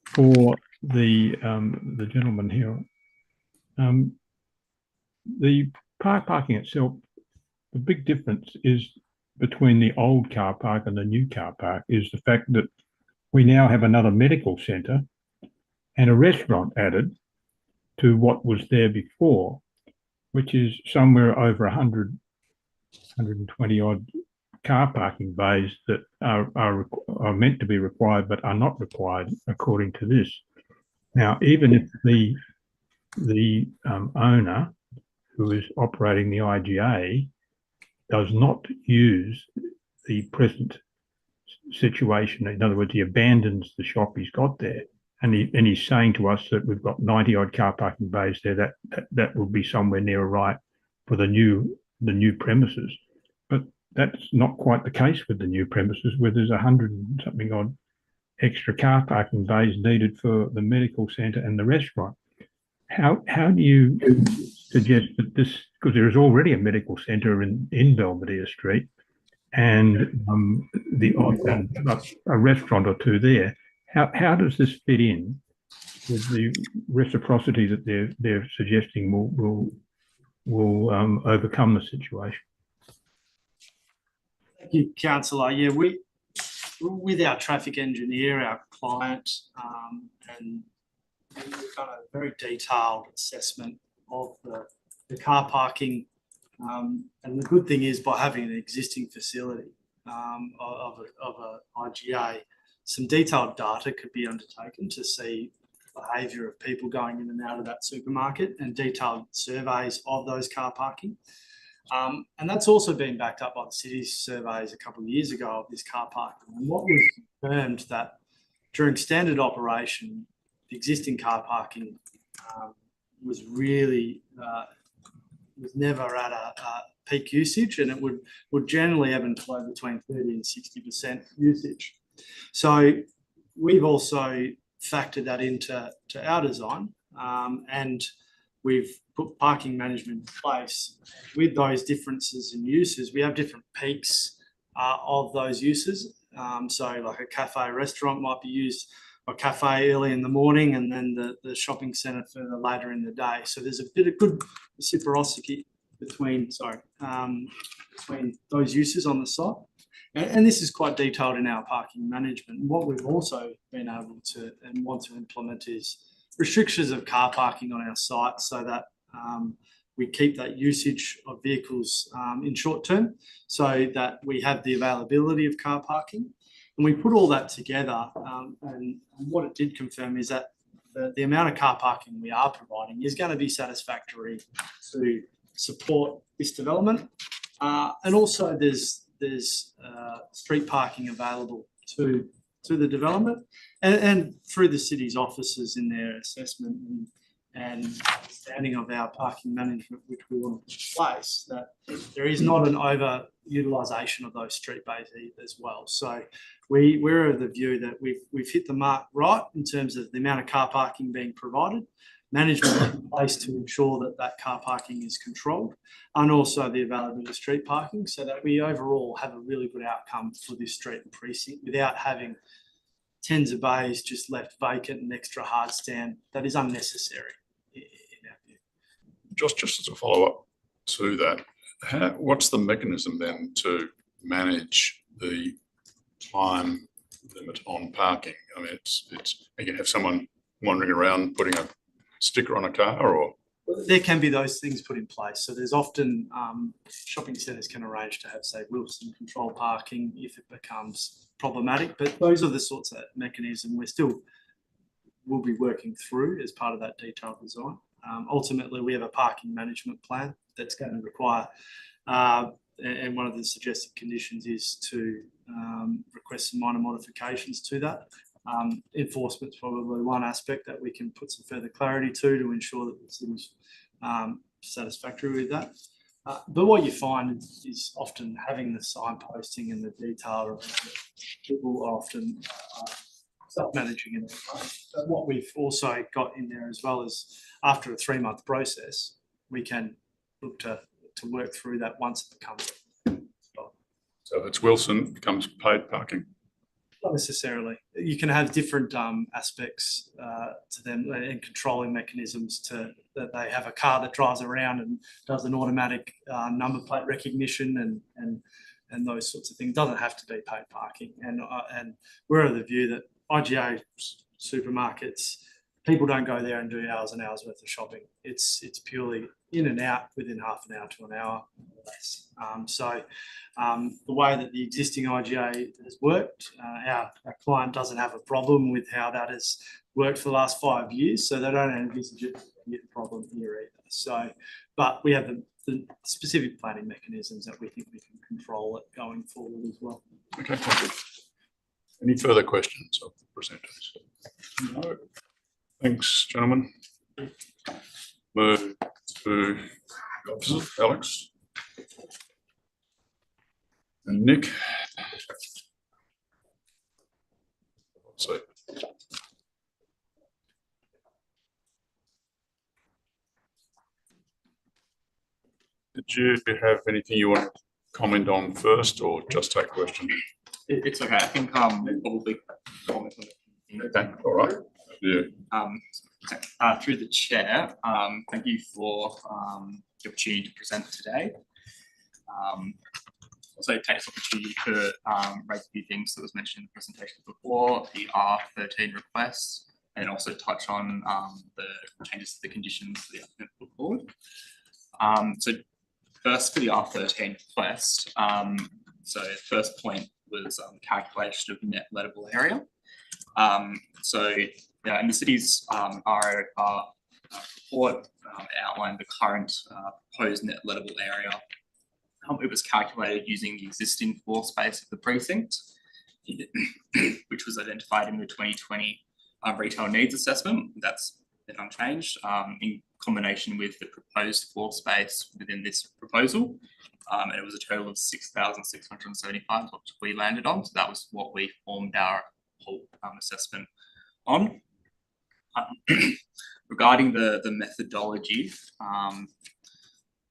for the gentleman here. The parking itself, the big difference is between the old car park and the new car park is the fact that we now have another medical centre and a restaurant added to what was there before, which is somewhere over 120 odd car parking bays that are meant to be required but are not required according to this. Now, even if the owner who is operating the IGA does not use the present situation, in other words, he abandons the shop he's got there, and he's saying to us that we've got 90 odd car parking bays there, that will be somewhere near right for the new premises. But that's not quite the case with the new premises, where there's 100 and something odd extra car parking bays needed for the medical centre and the restaurant. How do you suggest that this, because there is already a medical centre in Belvedere Street and a restaurant or two there, how does this fit in with the reciprocity that they're suggesting will overcome the situation? Thank you, Councillor. Yeah, with our traffic engineer, our client, and we've done a very detailed assessment of the car parking. And the good thing is, by having an existing facility of a IGA, some detailed data could be undertaken to see behaviour of people going in and out of that supermarket and detailed surveys of those car parking. And that's also been backed up by the city's surveys a couple of years ago of this car parking. And what was confirmed that during standard operation, the existing car parking was really was never at peak usage, and it would generally ebb and flow between 30 and 60% usage. So we've also factored that into our design, and we've put parking management in place. With those differences in uses, we have different peaks of those uses. So like a cafe restaurant might be used, or cafe early in the morning, and then the shopping centre further later in the day. So there's a bit of good reciprocity between those uses on the site. And this is quite detailed in our parking management. What we've also been able to and want to implement is restrictions of car parking on our site, so that we keep that usage of vehicles in short term, so that we have the availability of car parking. And we put all that together, and what it did confirm is that the amount of car parking we are providing is going to be satisfactory to support this development. And also there's street parking available to the development, and through the city's officers in their assessment and understanding of our parking management, which we want to put in place, that there is not an over-utilisation of those street bays as well. So we're of the view that we've hit the mark right in terms of the amount of car parking being provided, management in place to ensure that that car parking is controlled, and also the availability of street parking, so that we overall have a really good outcome for this street and precinct without having tens of bays just left vacant and extra hard stand that is unnecessary in our view. Just as a follow-up to that, what's the mechanism then to manage the time limit on parking? I mean, you can have someone wandering around putting a sticker on a car, or there can be those things put in place. So there's often shopping centres can arrange to have, say, Wilson control parking if it becomes problematic. But those are the sorts of mechanism we'll be working through as part of that detailed design. Ultimately, we have a parking management plan that's going to require, and one of the suggested conditions is to request some minor modifications to that. Enforcement's probably one aspect that we can put some further clarity to ensure that the city's satisfactory with that. But what you find is often having the signposting and the detail, people often self-managing in their way. But what we've also got in there as well is, after a 3-month process, we can look to work through that once it becomes. So if it's Wilson, it becomes paid parking? Not necessarily. You can have different aspects to them, and controlling mechanisms that they have a car that drives around and does an automatic number plate recognition and those sorts of things. It doesn't have to be paid parking. And we're of the view that IGA supermarkets, people don't go there and do hours and hours worth of shopping. It's purely in and out within half an hour to an hour or less. So the way that the existing IGA has worked, our client doesn't have a problem with how that has worked for the last 5 years, so they don't envisage it to be a problem here either. So, but we have the specific planning mechanisms that we think we can control it going forward as well. Okay, thank you. Any further questions of the presenters? No. Thanks, gentlemen. Move to the opposite, Alex and Nick. So, did you have anything you want to comment on first, or just take questions? It's okay. I think probably comment on it. Okay, all right. Yeah. Through the chair, thank you for the opportunity to present today. Also take this opportunity to raise a few things that was mentioned in the presentation before, the R13 requests, and also touch on the changes to the conditions the applicant put forward. So first, for the R13 request, so first point was calculation of net lettable area. So yeah, in the city's report outlined the current proposed net lettable area. It was calculated using the existing floor space of the precinct, which was identified in the 2020 retail needs assessment. That's been unchanged in combination with the proposed floor space within this proposal. And it was a total of 6,675, which we landed on. So that was what we formed our whole assessment on. Regarding the methodology,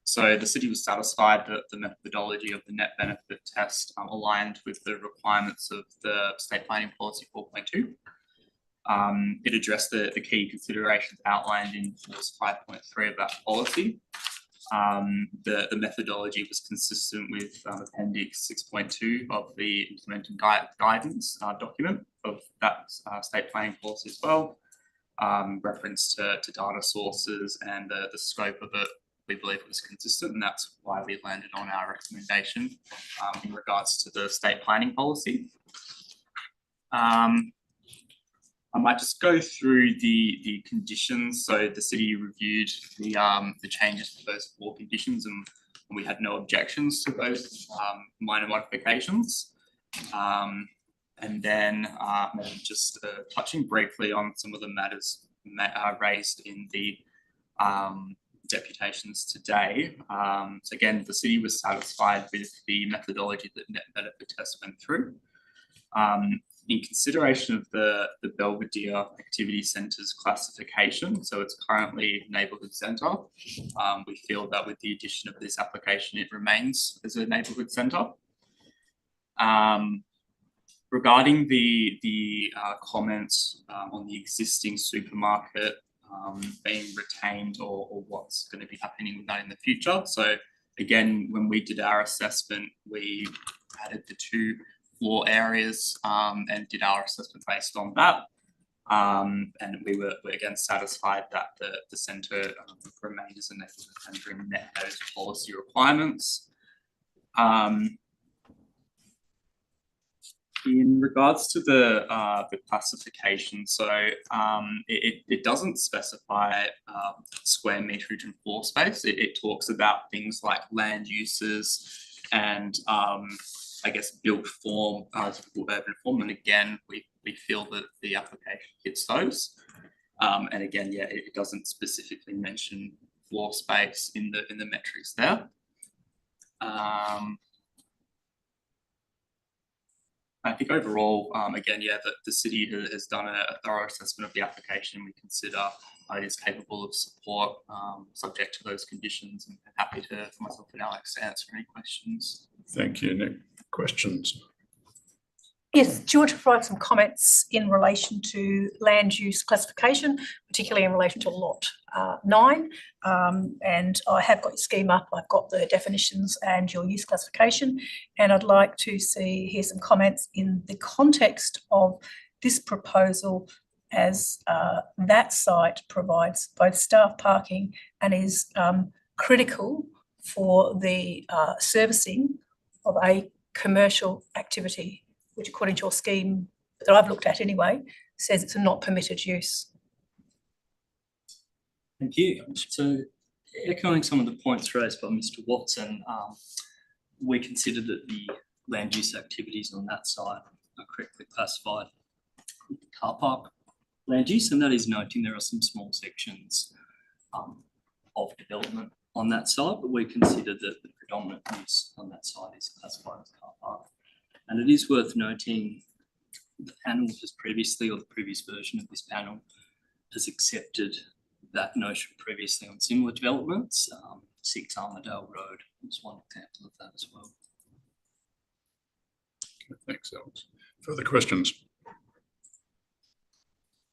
so the city was satisfied that the methodology of the net benefit test aligned with the requirements of the State Planning Policy 4.2. It addressed the key considerations outlined in clause 5.3 of that policy. The methodology was consistent with appendix 6.2 of the implementing guidance document of that state planning policy as well. Reference to data sources and the scope of it, we believe it was consistent, and that's why we landed on our recommendation in regards to the state planning policy. I might just go through the conditions. So the city reviewed the changes to those 4 conditions, and we had no objections to those minor modifications. And then just touching briefly on some of the matters raised in the deputations today. So again, the city was satisfied with the methodology that net benefit test went through. In consideration of the Belvedere Activity Centre's classification, so it's currently a neighbourhood centre, we feel that with the addition of this application, it remains as a neighbourhood centre. Regarding the comments on the existing supermarket being retained or what's going to be happening with that in the future. So again, when we did our assessment, we added the 2 floor areas and did our assessment based on that. And we were again satisfied that the centre remained as a neighbourhood centre and met those policy requirements. In regards to the classification, so it doesn't specify square meterage and floor space. It talks about things like land uses and I guess built form, typical urban form, and again we feel that the application hits those. And again, yeah, it doesn't specifically mention floor space in the metrics there. I think overall, again, yeah, the city has done a thorough assessment of the application. We consider it is capable of support, subject to those conditions, and happy for myself and Alex to answer any questions. Thank you, Nick. Questions? Yes, do you want to provide some comments in relation to land use classification, particularly in relation to lot 9? And I have got your scheme up, I've got the definitions and your use classification, and I'd like to hear some comments in the context of this proposal as that site provides both staff parking and is critical for the servicing of a commercial activity, which according to your scheme that I've looked at anyway, says it's a not permitted use. Thank you. So echoing some of the points raised by Mr. Watson, we consider that the land use activities on that site are correctly classified with the car park land use, and that is noting there are some small sections of development on that site, but we consider that the predominant use on that site is classified as car park. And it is worth noting the panel has previously, or the previous version of this panel, has accepted that notion previously on similar developments. 6 Armadale Road is one example of that as well. Okay, thanks, Alex. Further questions?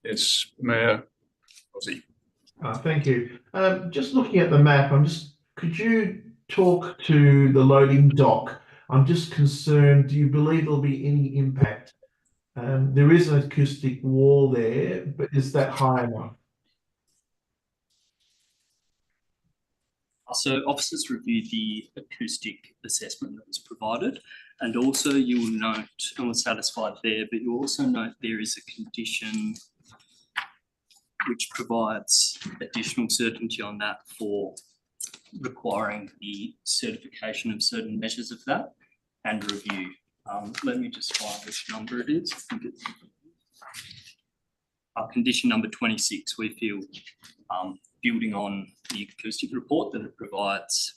Yes, Mayor Ozzie. Thank you. Just looking at the map, could you talk to the loading dock? I'm just concerned, do you believe there'll be any impact? There is an acoustic wall there, but is that high enough? So officers reviewed the acoustic assessment that was provided, and also you will note, and we're satisfied there, but you also note there is a condition which provides additional certainty on that for requiring the certification of certain measures of that and review. Let me just find which number it is. I think it's Condition number 26, we feel building on the acoustic report that it provides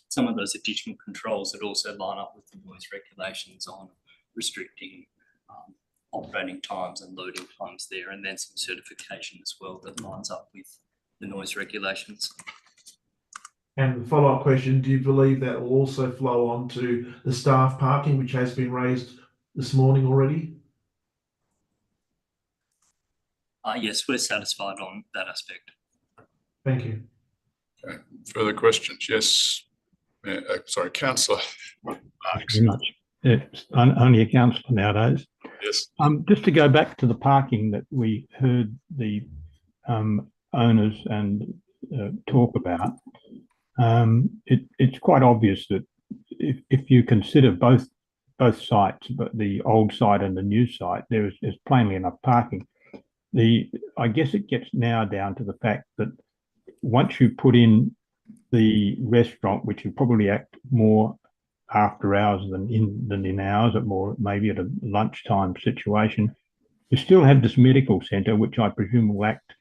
some of those additional controls that also line up with the noise regulations on restricting operating times and loading times there, and then some certification as well that lines up with the noise regulations. And the follow-up question, do you believe that will also flow on to the staff parking, which has been raised this morning already? Yes, we're satisfied on that aspect. Thank you. Okay. Further questions? Yes. Sorry, Councillor Marks. Very much. It's only a councillor nowadays. Yes. Just to go back to the parking that we heard the owners and talk about, it's quite obvious that if you consider both sites, but the old site and the new site, there's plainly enough parking. I guess it gets now down to the fact that once you put in the restaurant, which will probably act more after hours than in hours, at more maybe at a lunchtime situation, you still have this medical centre, which I presume will act,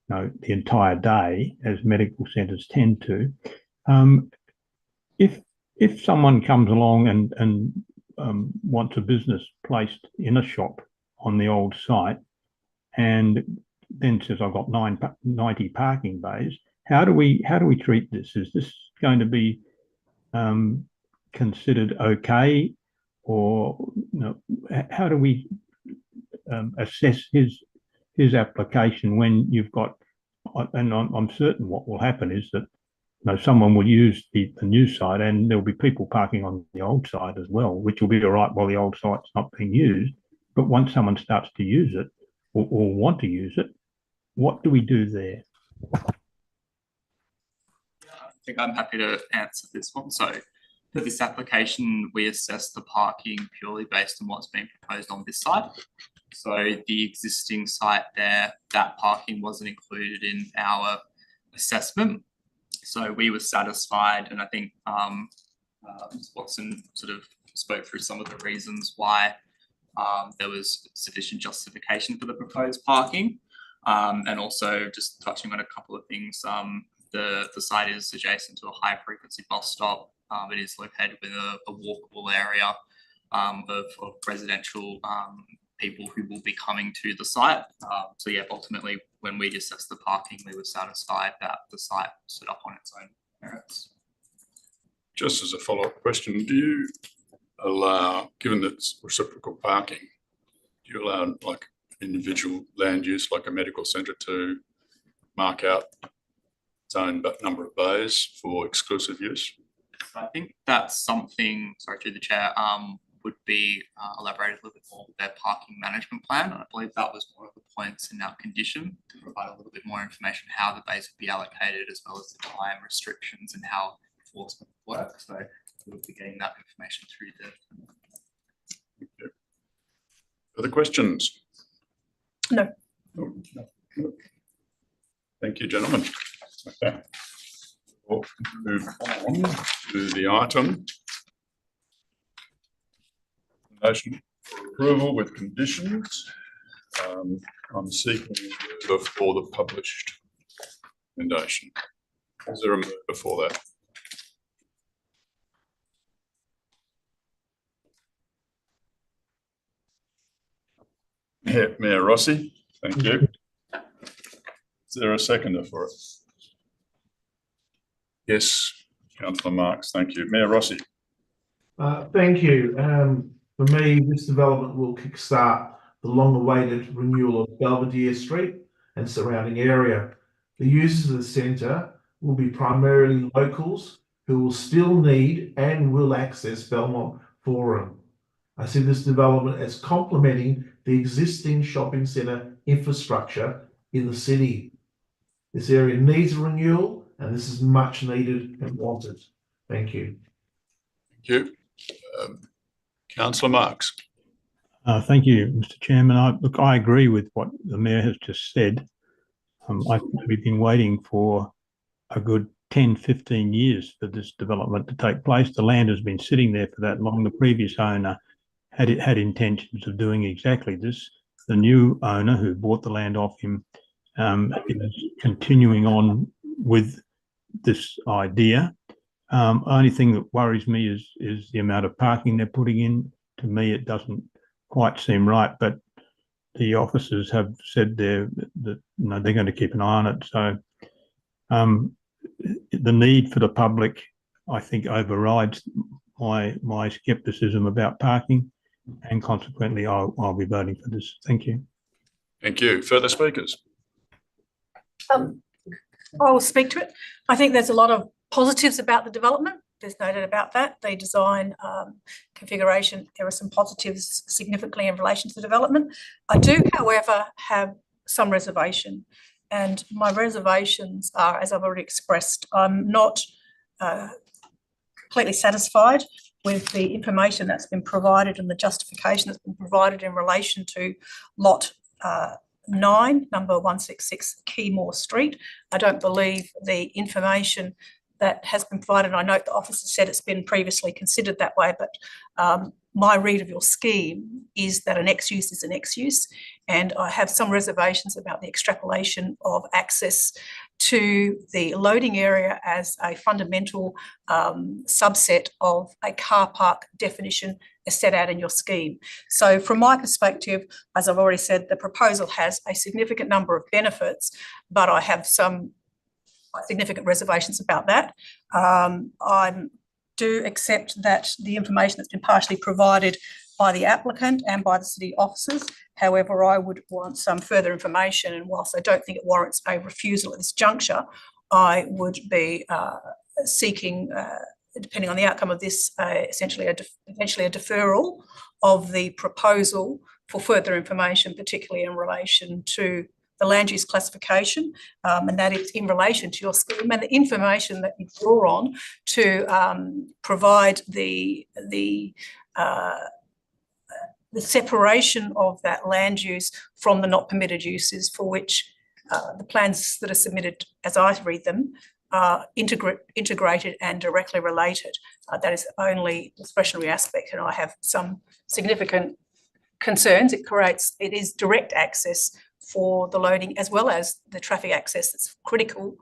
the entire day, as medical centres tend to. If someone comes along and wants a business placed in a shop on the old site, and then says I've got 90 parking bays, how do we treat this? Is this going to be considered okay, or how do we assess his application when you've got? And I'm certain what will happen is that someone will use the new site, and there'll be people parking on the old site as well, which will be all right while the old site's not being used. But once someone starts to use it or want to use it, what do we do there? I think I'm happy to answer this one. So for this application, we assess the parking purely based on what's been proposed on this site. So the existing site there, that parking wasn't included in our assessment. So we were satisfied, and I think Ms. Watson sort of spoke through some of the reasons why there was sufficient justification for the proposed parking. And also just touching on a couple of things, the site is adjacent to a high frequency bus stop. It is located within a walkable area of residential people who will be coming to the site. So yeah, ultimately, when we assessed the parking, we were satisfied that the site stood up on its own merits. Just as a follow-up question, do you allow, given that it's reciprocal parking, do you allow like individual land use, like a medical centre, to mark out its own number of bays for exclusive use? I think that's something, sorry, through the chair, would be elaborated a little bit more with their parking management plan. And I believe that was one of the points in our condition, to provide a little bit more information how the bays would be allocated, as well as the time restrictions and how enforcement works. So we'll be getting that information through the. Other questions? No. Thank you, gentlemen. Okay. We'll move on to the item. Motion for approval with conditions. I'm seeking a mover for the published recommendation. Is there a mover for that? Mayor Rossi, thank you. Is there a seconder for it? Yes, Councillor Marks, thank you. Mayor Rossi. Thank you. For me, this development will kickstart the long-awaited renewal of Belvedere Street and surrounding area. The users of the centre will be primarily locals who will still need and will access Belmont Forum. I see this development as complementing the existing shopping centre infrastructure in the city. This area needs a renewal, and this is much needed and wanted. Thank you. Thank you. Councillor Marks. Thank you, Mr. Chairman. Look, I agree with what the Mayor has just said. We've been waiting for a good 10, 15 years for this development to take place. The land has been sitting there for that long. The previous owner had intentions of doing exactly this. the new owner who bought the land off him is continuing on with this idea. Only thing that worries me is the amount of parking they're putting in. To me, it doesn't quite seem right, but the officers have said they're going to keep an eye on it. So the need for the public, I think, overrides my scepticism about parking, and consequently, I'll be voting for this. Thank you. Thank you. Further speakers? I will speak to it. I think there's a lot of positives about the development. There's no doubt about that. The design configuration, there are some positives significantly in relation to the development. I do, however, have some reservation, and my reservations are, as I've already expressed, I'm not completely satisfied with the information that's been provided and the justification that's been provided in relation to lot 9, number 166 Keymore Street. I don't believe the information that has been provided, and I note the officer said it's been previously considered that way, but my read of your scheme is that an X-use is an X-use, and I have some reservations about the extrapolation of access to the loading area as a fundamental subset of a car park definition as set out in your scheme. So from my perspective, as I've already said, the proposal has a significant number of benefits, but I have some significant reservations about that. I do accept that the information that's been partially provided by the applicant and by the city officers. However, I would want some further information, and whilst I don't think it warrants a refusal at this juncture, I would be seeking, depending on the outcome of this, essentially potentially a deferral of the proposal for further information, particularly in relation to the land use classification, and that is in relation to your scheme and the information that you draw on to provide the separation of that land use from the not permitted uses for which the plans that are submitted, as I read them, are integrated and directly related. That is the only discretionary aspect, and I have some significant concerns. It is direct access for the loading as well as the traffic access that's critical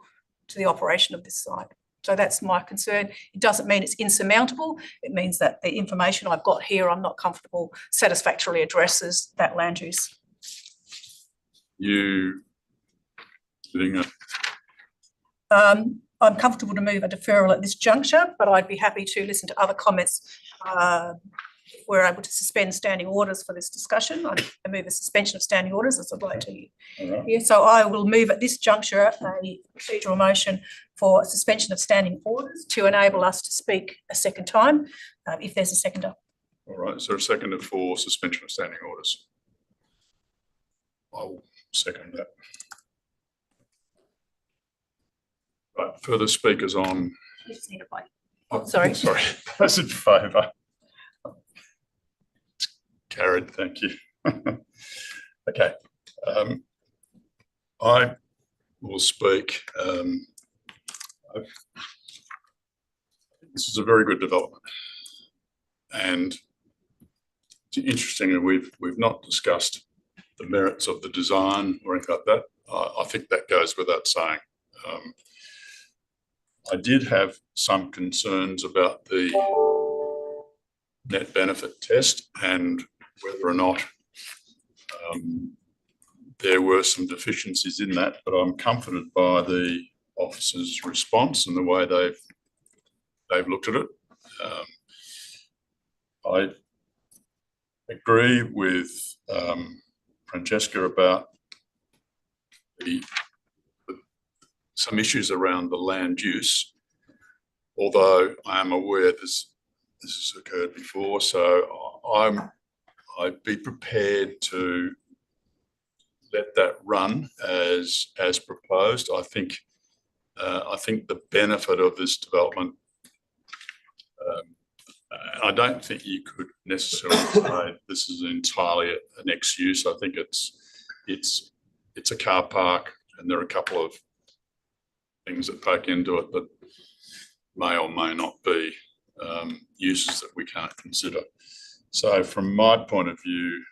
to the operation of this site. So that's my concern. It doesn't mean it's insurmountable. It means that the information I've got here, I'm not comfortable satisfactorily addresses that land use. I'm comfortable to move a deferral at this juncture, but I'd be happy to listen to other comments. If we're able to suspend standing orders for this discussion, I move a suspension of standing orders, as I'd like to hear. So I will move at this juncture a procedural motion for suspension of standing orders to enable us to speak a second time, if there's a seconder. All right, is there a seconder for suspension of standing orders? I'll second that. Right, further speakers on? You just need a vote. Oh, sorry. Sorry, those in favour? Carried, thank you. Okay, I will speak. This is a very good development, and interestingly, we've not discussed the merits of the design or anything like that. I think that goes without saying. I did have some concerns about the net benefit test and whether or not there were some deficiencies in that, but I'm comforted by the officers' response and the way they've looked at it. I agree with Francesca about some issues around the land use, although I am aware this has occurred before, so I'd be prepared to let that run as proposed. I think the benefit of this development, I don't think you could necessarily say this is entirely an X-use. I think it's a car park, and there are a couple of things that poke into it that may or may not be uses that we can't consider. So from my point of view,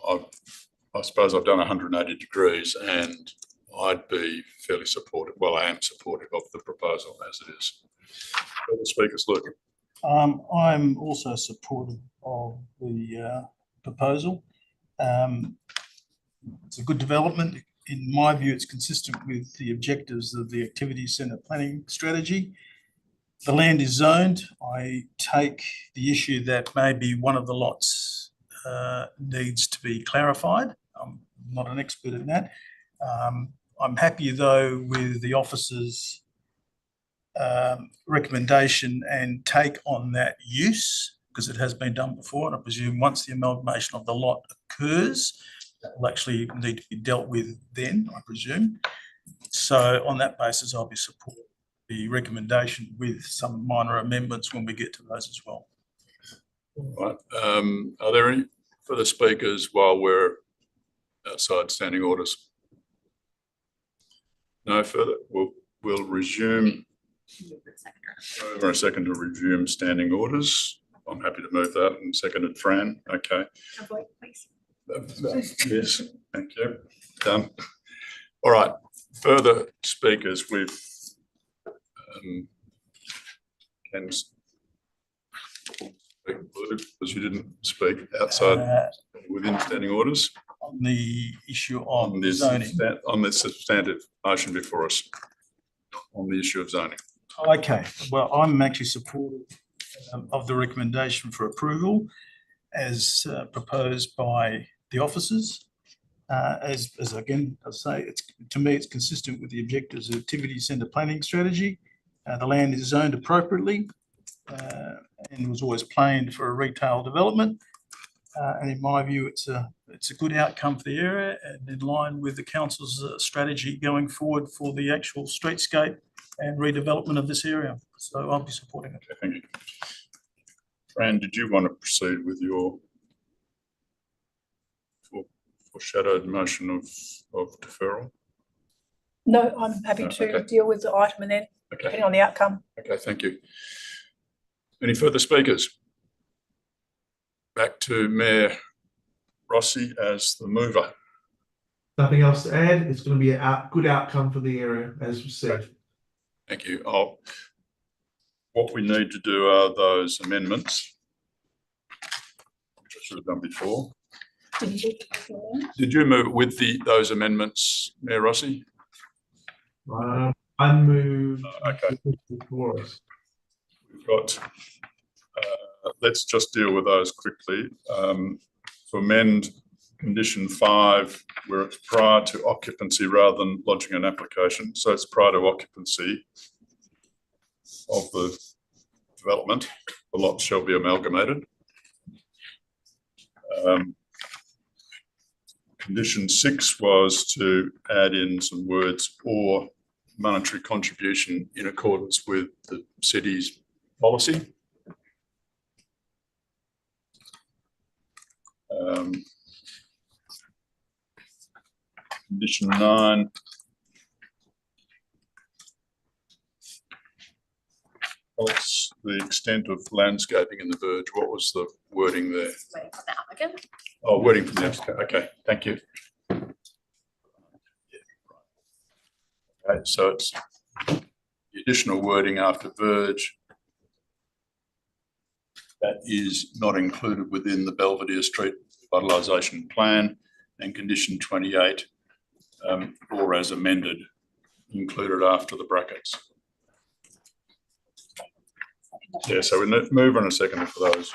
I suppose I've done 180 degrees and I'd be fairly supportive. Well, I am supportive of the proposal as it is. Further speakers, Luke. I'm also supportive of the proposal. It's a good development. In my view, it's consistent with the objectives of the activity centre planning strategy. The land is zoned. I take the issue that maybe one of the lots needs to be clarified. I'm not an expert in that. I'm happy though with the officer's recommendation and take on that use, because it has been done before, and I presume once the amalgamation of the lot occurs, that will actually need to be dealt with then, I presume. So on that basis, I'll be supporting the recommendation with some minor amendments when we get to those as well. Right. Are there any further speakers while we're outside standing orders? No further. We'll resume. Over a second to resume standing orders. I'm happy to move that, and seconded Fran. Okay. Yes, thank you. Done. All right. Further speakers with can speak, because you didn't speak outside within standing orders. On the issue of zoning. On the substantive motion before us, on the issue of zoning. Okay, well, I'm actually supportive of the recommendation for approval as proposed by the officers. As again, I say, to me, it's consistent with the objectives of activity centre planning strategy. The land is zoned appropriately and was always planned for a retail development. And in my view, it's a good outcome for the area and in line with the council's strategy going forward for the actual streetscape and redevelopment of this area. So I'll be supporting it. Okay, thank you. Fran, did you want to proceed with your foreshadowed motion of deferral? No, I'm happy to deal with the item and then depending on the outcome. Okay, thank you. Any further speakers? Back to Mayor Rossi as the mover. Nothing else to add. It's going to be a good outcome for the area, as we said. Thank you. What we need to do are those amendments, which I should have done before. Did you move with those amendments, Mayor Rossi? I moved. Okay. We've got. Let's just deal with those quickly. To amend condition 5, where it's prior to occupancy rather than lodging an application. So it's prior to occupancy of the development. The lots shall be amalgamated. Condition 6 was to add in some words or monetary contribution in accordance with the city's policy. Condition 9. What's the extent of landscaping in the verge? What was the wording there? Waiting for the applicant. Oh, wording from the applicant. Okay, thank you. Okay, so it's the additional wording after verge that is not included within the Belvedere Street revitalisation plan, and condition 28, or as amended, included after the brackets. Yeah, so we move on a second for those.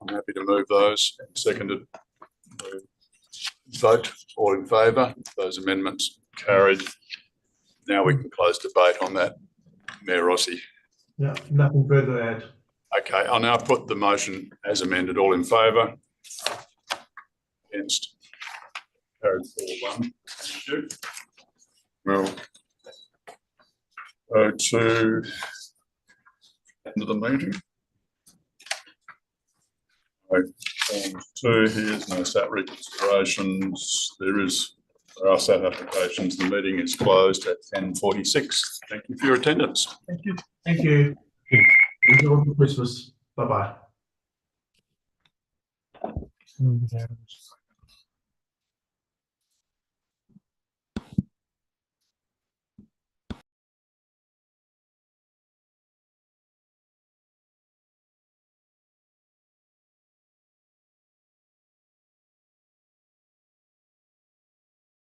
I'm happy to move those. Seconded. Vote all in favour. Those amendments carried. Now we can close debate on that, Mayor Rossi. Yeah, nothing further to add. Okay, I'll now put the motion as amended. All in favour? Against? Carried 4-1. Thank you. We'll go to the end of the meeting. Form 2, here's no SAT reconsiderations. There are SAT applications. The meeting is closed at 10:46. Thank you for your attendance. Thank you. Thank you. Enjoy Christmas. Bye-bye. Move it out of this.